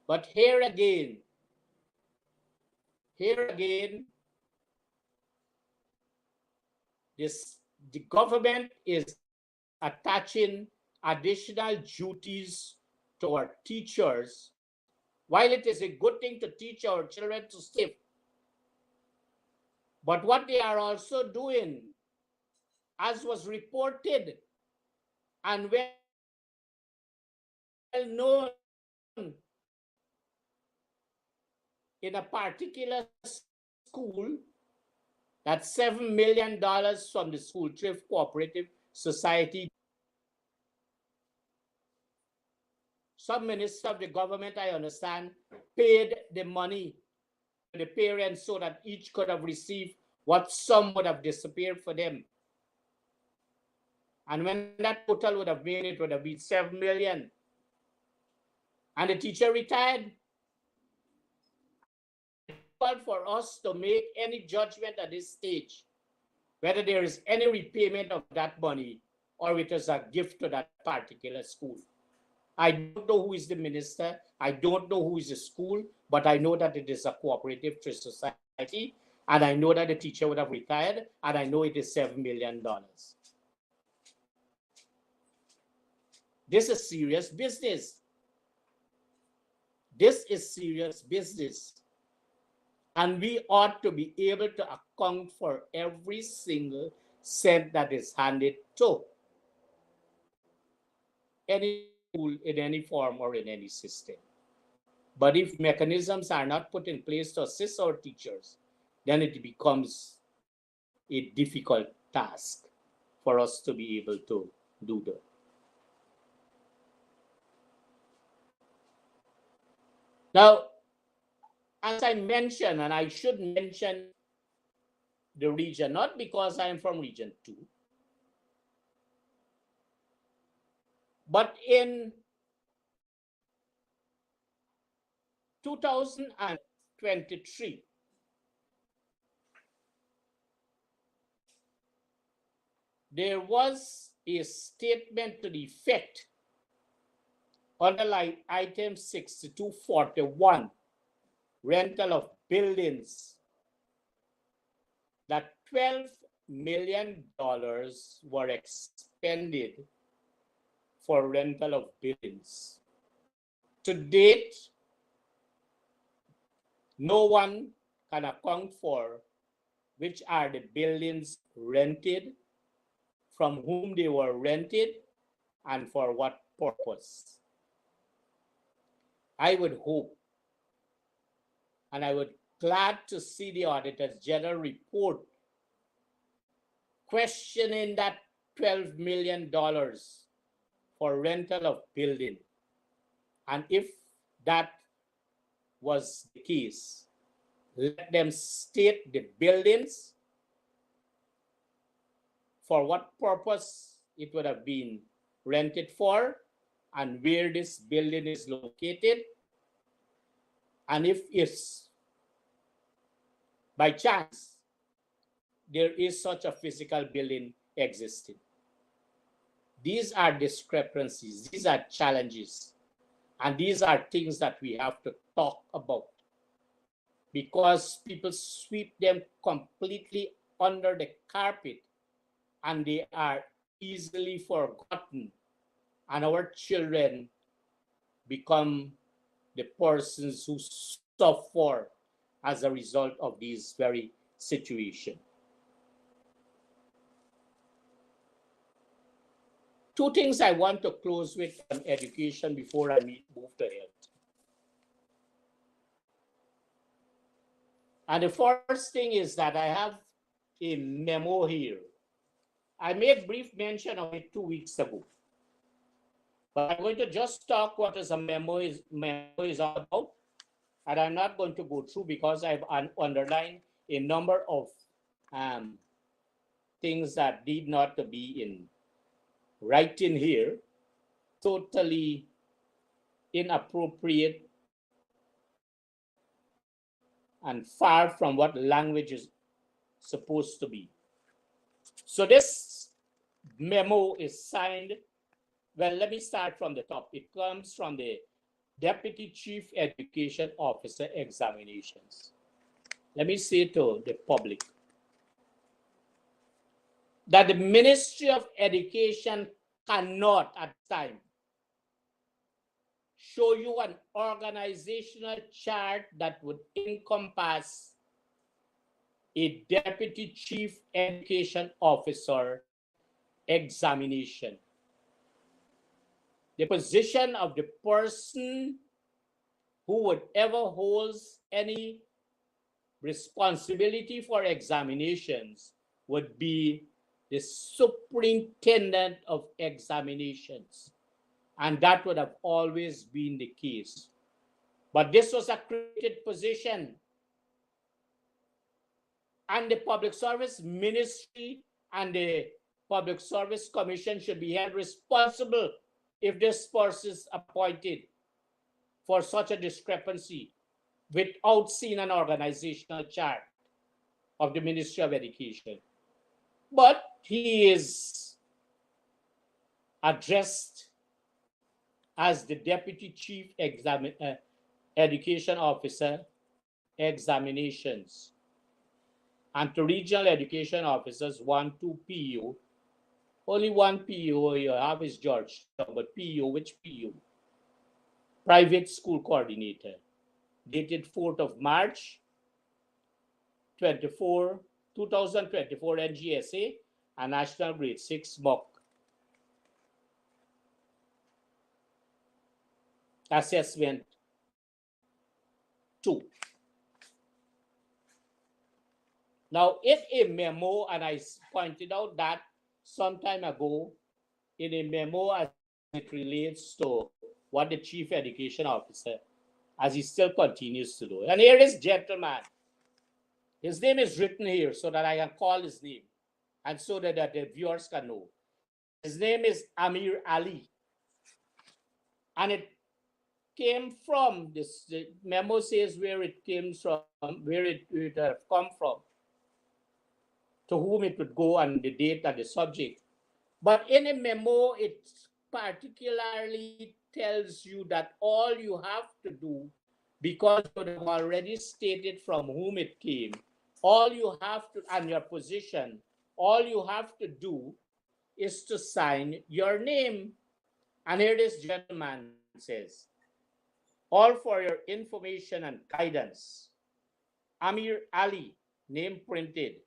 But here again, the government is attaching additional duties to our teachers. While it is a good thing to teach our children to save, but what they are also doing, as was reported and well known in a particular school, that $7 million from the School Thrift Cooperative Society. Some minister of the government, I understand, paid the money to the parents so that each could have received what sum would have disappeared for them. And when that total would have been, it would have been 7 million. And the teacher retired. For us to make any judgment at this stage, whether there is any repayment of that money or it is a gift to that particular school. I don't know who is the minister. I don't know who is the school, but I know that it is a cooperative trust society, and I know that the teacher would have retired, and I know it is $7 million. This is serious business. This is serious business. And we ought to be able to account for every single cent that is handed to any school in any form or in any system. But if mechanisms are not put in place to assist our teachers, then it becomes a difficult task for us to be able to do that. Now, as I mentioned, and I should mention the region, not because I am from Region 2, but in 2023, there was a statement to the effect under like item 6241, rental of buildings, that $12 million were expended for rental of buildings. To date, no one can account for which are the buildings rented, from whom they were rented, and for what purpose. I would hope, and I would glad to see the Auditor General report questioning that $12 million for rental of building. And if that was the case, let them state the buildings, for what purpose it would have been rented for, and where this building is located. And if it's by chance there is such a physical building existing. These are discrepancies, these are challenges, and these are things that we have to talk about, because people sweep them completely under the carpet and they are easily forgotten, and our children become the persons who suffer as a result of these very situations. Two things I want to close with on education before I move to health. And the first thing is that I have a memo here. I made brief mention of it 2 weeks ago. But I'm going to just talk what is a memo is all about. And I'm not going to go through because I've underlined a number of things that need not to be in writing here, totally inappropriate and far from what language is supposed to be. So this memo is signed, well, let me start from the top. It comes from the Deputy Chief Education Officer Examinations. Let me say to the public that the Ministry of Education cannot at this time show you an organizational chart that would encompass a Deputy Chief Education Officer examination. The position of the person who would ever holds any responsibility for examinations would be the Superintendent of Examinations. And that would have always been the case. But this was a created position. And the Public Service Ministry and the Public Service Commission should be held responsible if this person is appointed for such a discrepancy without seeing an organizational chart of the Ministry of Education. But he is addressed as the Deputy Chief Education Officer Examinations. And to Regional Education Officers 1, 2 PU, only one PU you have is George, but PU, which PU? Private School Coordinator, dated 4th of March, 2024 NGSA, and National Grade 6 mock assessment 2. Now, in a memo, and I pointed out that some time ago, in a memo as it relates to what the Chief Education Officer, as he still continues to do. And here is gentleman. His name is written here so that I can call his name and so that the viewers can know. His name is Amir Ali. And it came from, this the memo says where it came from, where it come from, to whom it would go, and the date and the subject. But in a memo, it particularly tells you that all you have to do, because you have already stated from whom it came, all you have to, and your position, all you have to do is to sign your name. And here this gentleman says, all for your information and guidance, Amir Ali, name printed,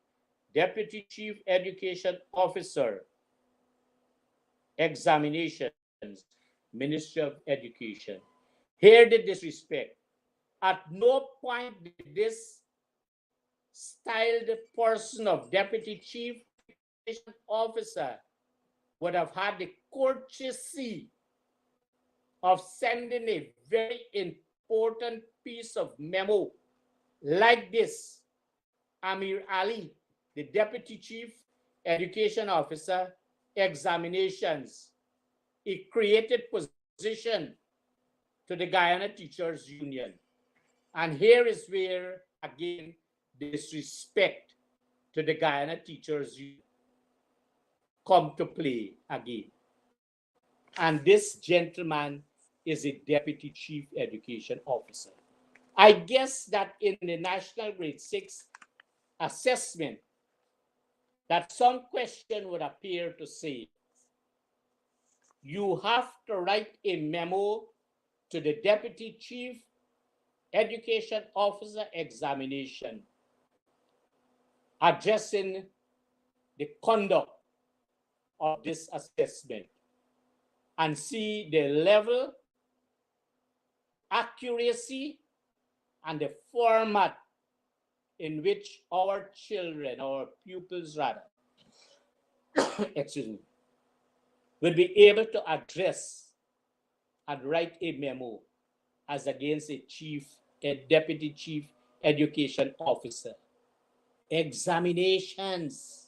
Deputy Chief Education Officer, Examinations, Ministry of Education. Here the disrespect. At no point did this styled person of Deputy Chief officer would have had the courtesy of sending a very important piece of memo like this. Amir Ali, the Deputy Chief Education Officer, examinations, a created position to the Guyana Teachers Union. And here is where, again, disrespect to the Guyana Teachers Union come to play again. And this gentleman is a Deputy Chief Education Officer. I guess that in the National Grade 6 assessment, that some question would appear to say, you have to write a memo to the Deputy Chief Education Officer examination addressing the conduct of this assessment and see the level, accuracy, and the format in which our children, our pupils rather, excuse me, will be able to address and write a memo as against a deputy chief education officer. Examinations,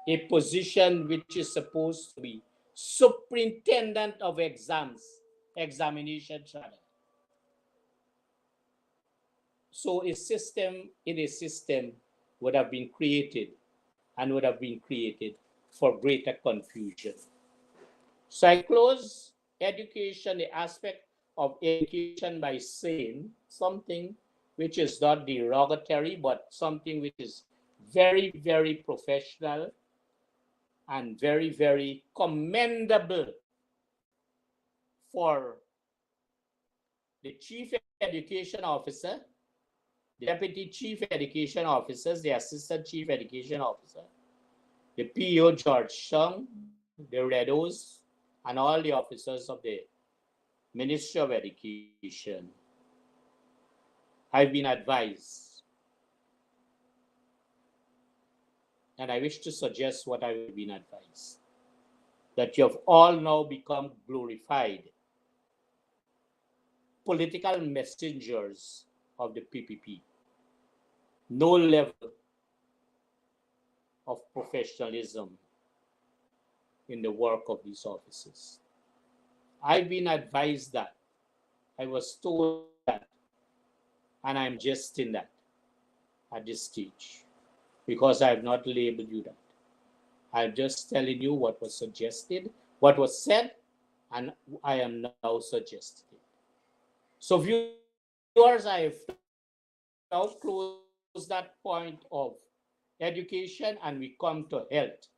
a position which is supposed to be superintendent of examinations rather. So a system would have been created for greater confusion. So I close education, the aspect of education, by saying something which is not derogatory, but something which is very, very professional and very, very commendable for the Chief Education Officer, the Deputy Chief Education Officers, the Assistant Chief Education Officer, the PO George Shung, the Redos, and all the officers of the Ministry of Education. I've been advised, and I wish to suggest what I've been advised, that you have all now become glorified political messengers of the PPP. No level of professionalism in the work of these offices. I've been advised that, I was told that, and I'm just in that at this stage because I have not labeled you that. I'm just telling you what was suggested, what was said, and I am now suggesting it. So viewers, I have now closed that point of education and we come to health.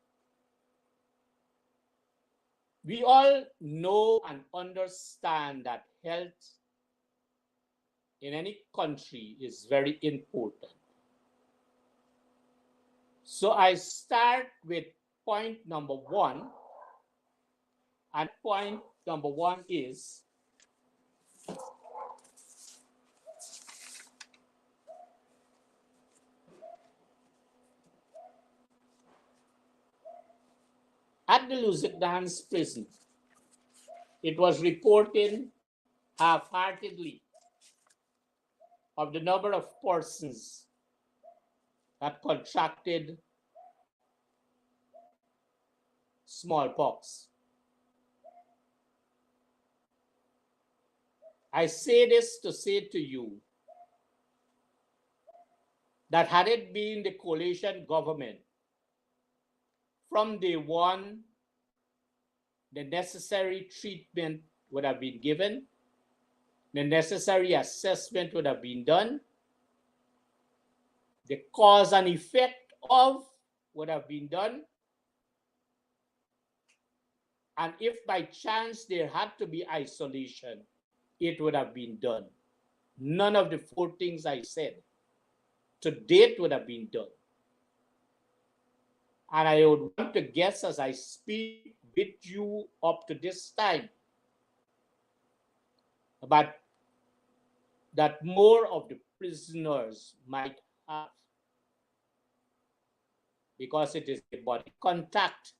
We all know and understand that health in any country is very important. So I start with point number one, and point number one is at the Lusignans prison, it was reported half-heartedly of the number of persons that contracted smallpox. I say this to say to you that had it been the coalition government, from day one, the necessary treatment would have been given, the necessary assessment would have been done, the cause and effect of would have been done, and if by chance there had to be isolation, it would have been done. None of the four things I said to date would have been done. And I would want to guess as I speak with you up to this time about that more of the prisoners might have because it is a body contact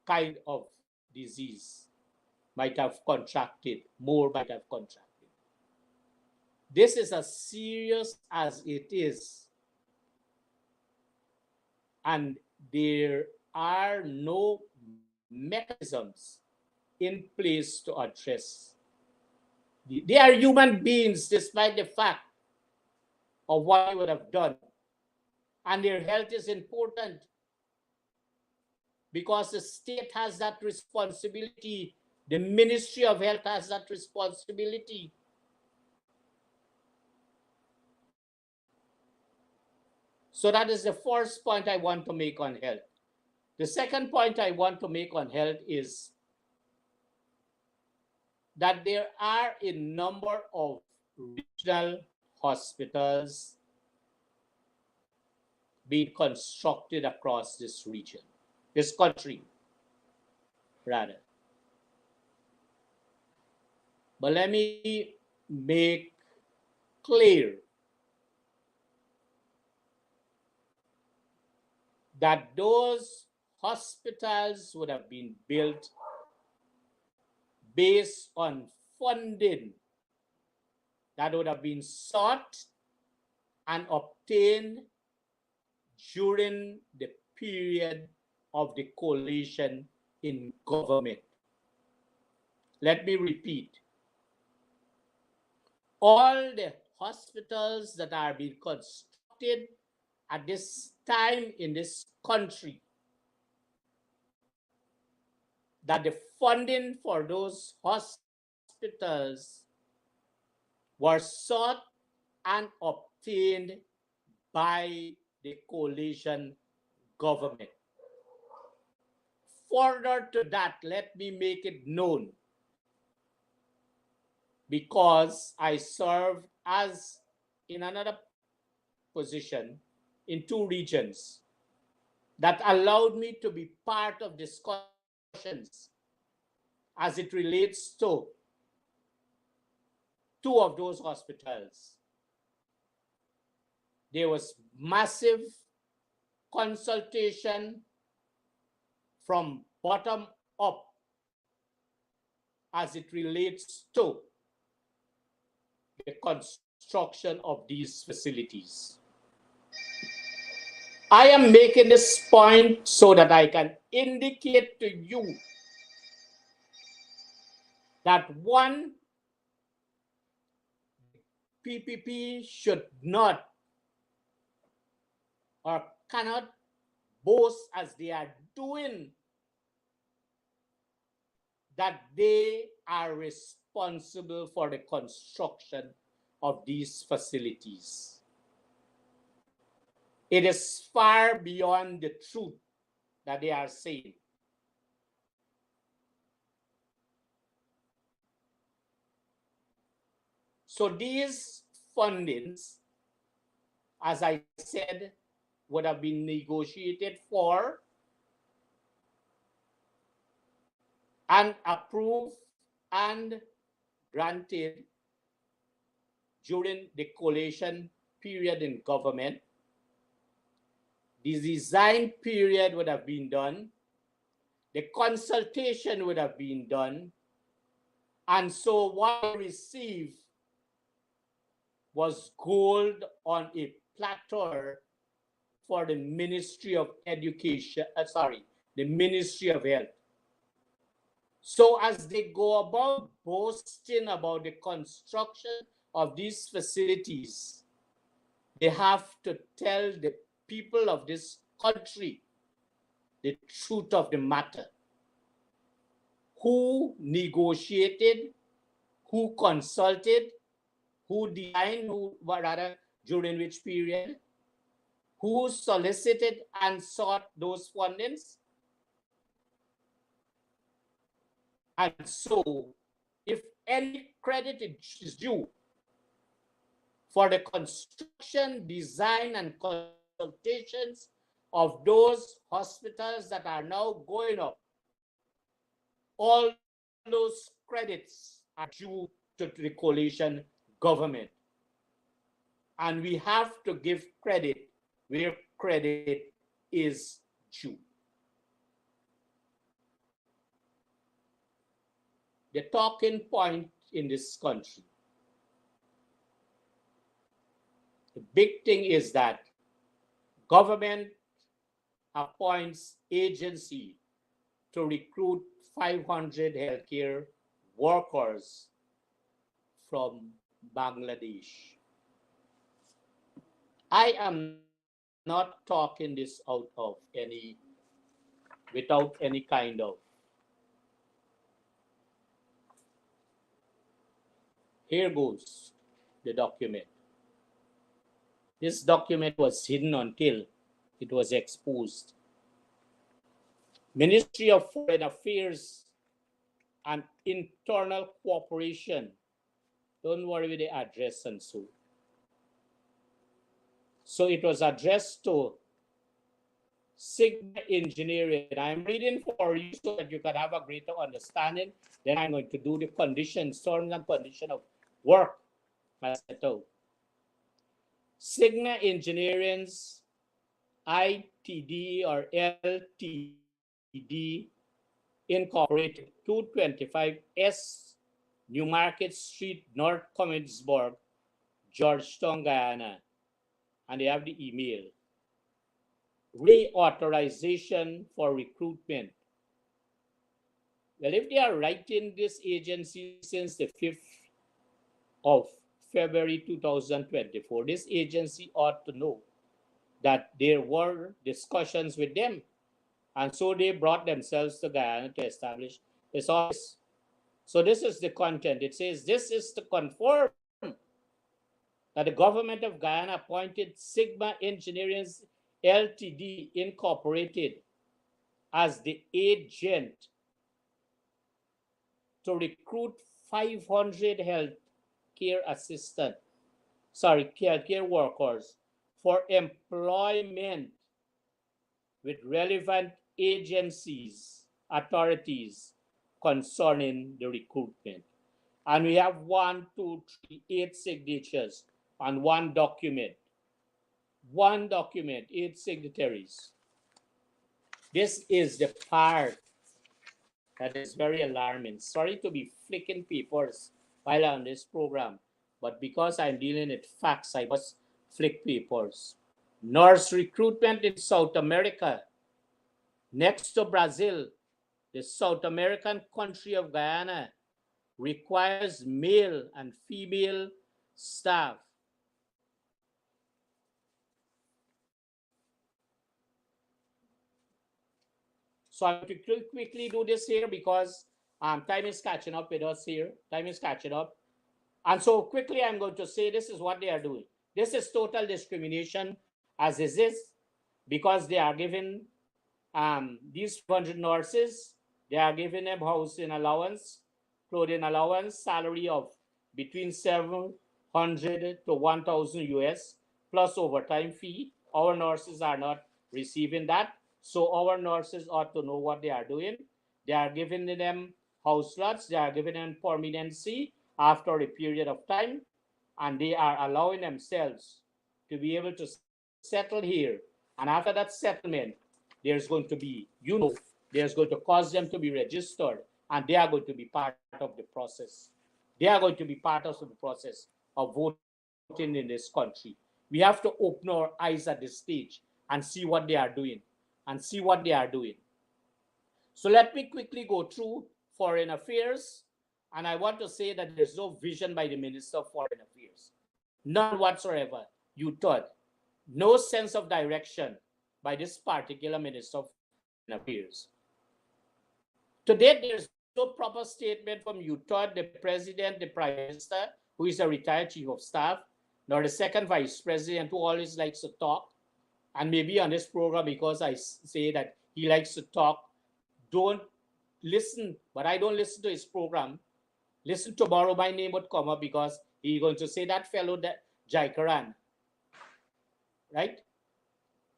kind of disease, might have contracted, more might have contracted. This is as serious as it is, and there are no mechanisms in place to address. They are human beings despite the fact of what they would have done. And their health is important because the state has that responsibility. The Ministry of Health has that responsibility. So that is the first point I want to make on health. The second point I want to make on health is that there are a number of regional hospitals being constructed across this region, this country, rather. But let me make clear that those hospitals would have been built based on funding that would have been sought and obtained during the period of the coalition in government. Let me repeat. All the hospitals that are being constructed at this time in this country, that the funding for those hospitals were sought and obtained by the coalition government. Further to that, let me make it known, because I served as in another position in two regions that allowed me to be part of discussions as it relates to two of those hospitals. There was massive consultation from bottom up as it relates to the construction of these facilities. I am making this point so that I can indicate to you that one, PPP should not or cannot boast, as they are doing, that they are responsible for the construction of these facilities. It is far beyond the truth that they are saying. So these fundings, as I said, would have been negotiated for and approved and granted during the coalition period in government. The design period would have been done. The consultation would have been done. And so what I received was gold on a platter for the Ministry of Education, the Ministry of Health. So as they go about boasting about the construction of these facilities, they have to tell the people of this country the truth of the matter. Who negotiated, who consulted, who designed, during which period, who solicited and sought those fundings. And so, if any credit is due for the construction, design, and consultations of those hospitals that are now going up, all those credits are due to the coalition government. And we have to give credit where credit is due. The talking point in this country, the big thing is that government appoints agency to recruit 500 healthcare workers from Bangladesh. I am not talking this out of without any kind of here goes the document. This document was hidden until it was exposed. Ministry of Foreign Affairs and Internal Cooperation. Don't worry with the address and so. So it was addressed to Sigma Engineering. I'm reading for you so that you can have a greater understanding. Then I'm going to do the conditions, terms and condition of work as set out. Sigma Engineering's ITD or LTD Incorporated, 225 S Newmarket Street, North Commonwealth, Georgetown, Guyana. And they have the email. Reauthorization for recruitment. Well, if they are writing this agency since the 5th of February 2024, this agency ought to know that there were discussions with them. And so they brought themselves to Guyana to establish this office. So this is the content. It says, this is to confirm that the government of Guyana appointed Sigma Engineering Ltd. Incorporated as the agent to recruit 500 healthcare workers for employment with relevant agencies, authorities concerning the recruitment. And we have 8 signatures on one document. 8 signatories. This is the part that is very alarming. Sorry to be flicking papers while on this program, but because I'm dealing with facts, I must flick papers. Nurse recruitment in South America. Next to Brazil, the South American country of Guyana requires male and female staff. So I'm going to quickly do this here because time is catching up with us here. Time is catching up. And so quickly I'm going to say this is what they are doing. This is total discrimination as is this, because they are giving these 100 nurses, they are giving them housing allowance, clothing allowance, salary of between 700 to 1,000 US plus overtime fee. Our nurses are not receiving that. So our nurses ought to know what they are doing. They are giving them house slots. They are giving them permanency after a period of time. And they are allowing themselves to be able to settle here. And after that settlement, there's going to be, there's going to cause them to be registered. And they are going to be part of the process. They are going to be part of the process of voting in this country. We have to open our eyes at this stage and see what they are doing. So let me quickly go through foreign affairs. And I want to say that there's no vision by the Minister of Foreign Affairs. None whatsoever. You thought. No sense of direction by this particular Minister of Foreign Affairs. To date, there's no proper statement from UTOD, the President, the Prime Minister, who is a retired Chief of Staff, nor the second Vice President, who always likes to talk. And maybe on this program, because I say that he likes to talk, don't listen, but I don't listen to his program. Listen tomorrow, my name would come up because he's going to say that fellow that Jaikaran, right?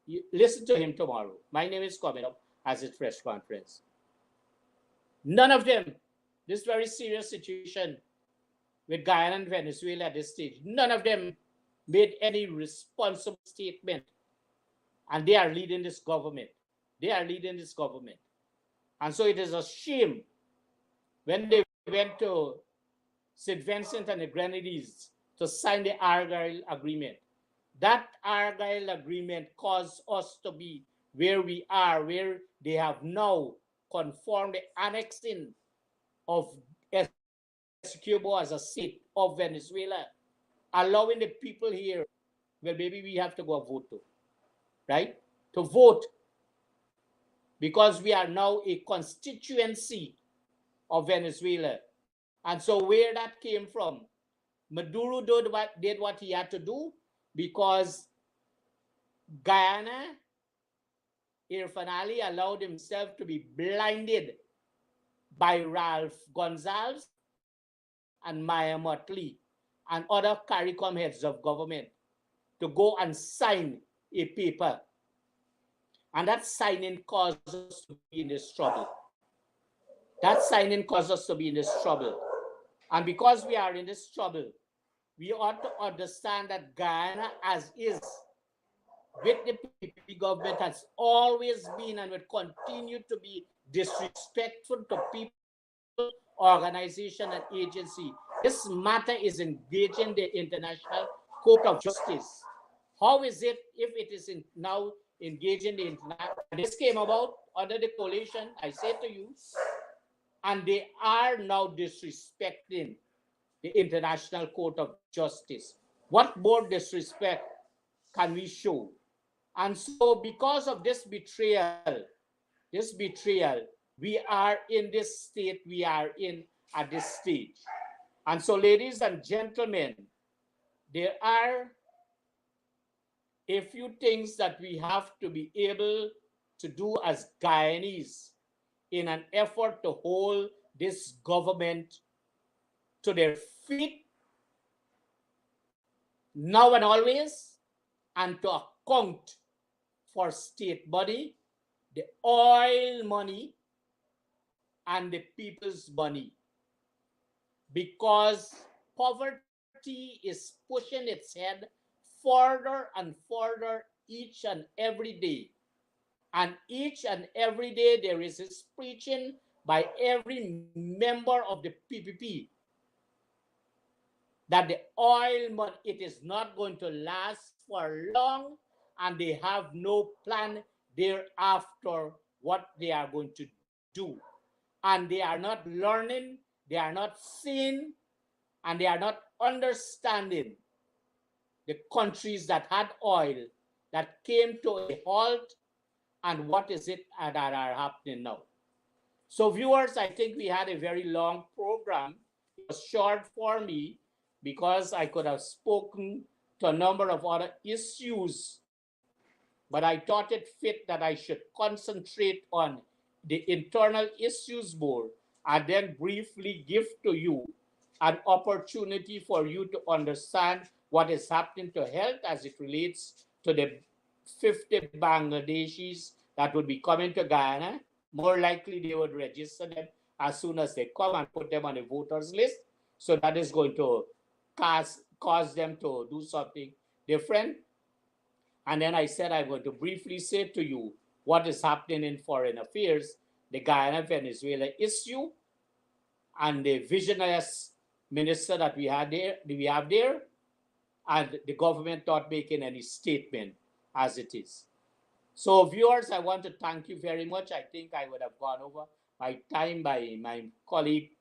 You listen to him tomorrow. My name is coming up as his press conference. None of them, this very serious situation with Guyana and Venezuela at this stage, none of them made any responsible statement and they are leading this government. They are leading this government. And so it is a shame when they went to St. Vincent and the Grenadines to sign the Argyle Agreement. That Argyle Agreement caused us to be where we are, where they have now confirmed the annexing of Essequibo as a state of Venezuela, allowing the people here, well, maybe we have to go vote too, right? To vote, because we are now a constituency of Venezuela. And so where that came from, Maduro did what he had to do because Guyana, Irfan Ali allowed himself to be blinded by Ralph Gonsalves and Maya Motley and other CARICOM heads of government to go and sign a paper. And that signing caused us to be in this trouble. That signing caused us to be in this trouble. And because we are in this trouble, we ought to understand that Guyana, as is, with the PPP government, has always been and will continue to be disrespectful to people, organization, and agency. This matter is engaging the International Court of Justice. How is it if it is now engaging the international? This came about under the coalition, I say to you, and they are now disrespecting the International Court of Justice. What more disrespect can we show? And so because of this betrayal, we are in this state we are in at this stage. And so, ladies and gentlemen, there are a few things that we have to be able to do as Guyanese in an effort to hold this government to their feet now and always, and to account for state money, the oil money, and the people's money. Because poverty is pushing its head further and further each and every day. And each and every day there is this preaching by every member of the PPP that the oil money, it is not going to last for long, and they have no plan thereafter what they are going to do. And they are not learning, they are not seeing, and they are not understanding the countries that had oil that came to a halt, and what is it that are happening now. So viewers, I think we had a very long program. It was short for me because I could have spoken to a number of other issues, but I thought it fit that I should concentrate on the internal issues more and then briefly give to you an opportunity for you to understand what is happening to health as it relates to the 50 Bangladeshis that would be coming to Guyana. More likely they would register them as soon as they come and put them on the voters list. So that is going to cause them to do something different. And then I said I'm going to briefly say to you what is happening in foreign affairs, the Guyana-Venezuela issue, and the visionary minister that we have there, and the government not making any statement as it is. So viewers, I want to thank you very much. I think I would have gone over my time by my colleague,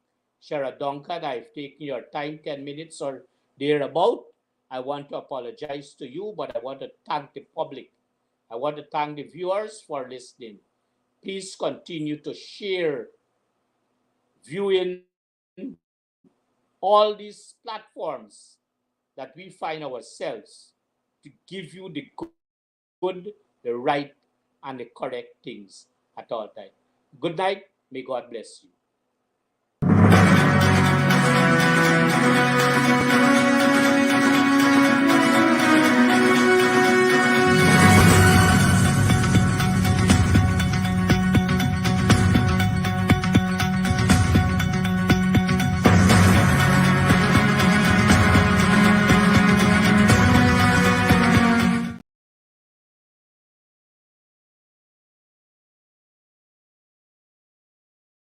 Shara Duncan. I've taken your time, 10 minutes or thereabout. I want to apologize to you, but I want to thank the public. I want to thank the viewers for listening. Please continue to share, viewing all these platforms that we find ourselves to give you the good, the right, and the correct things at all times. Good night. May God bless you.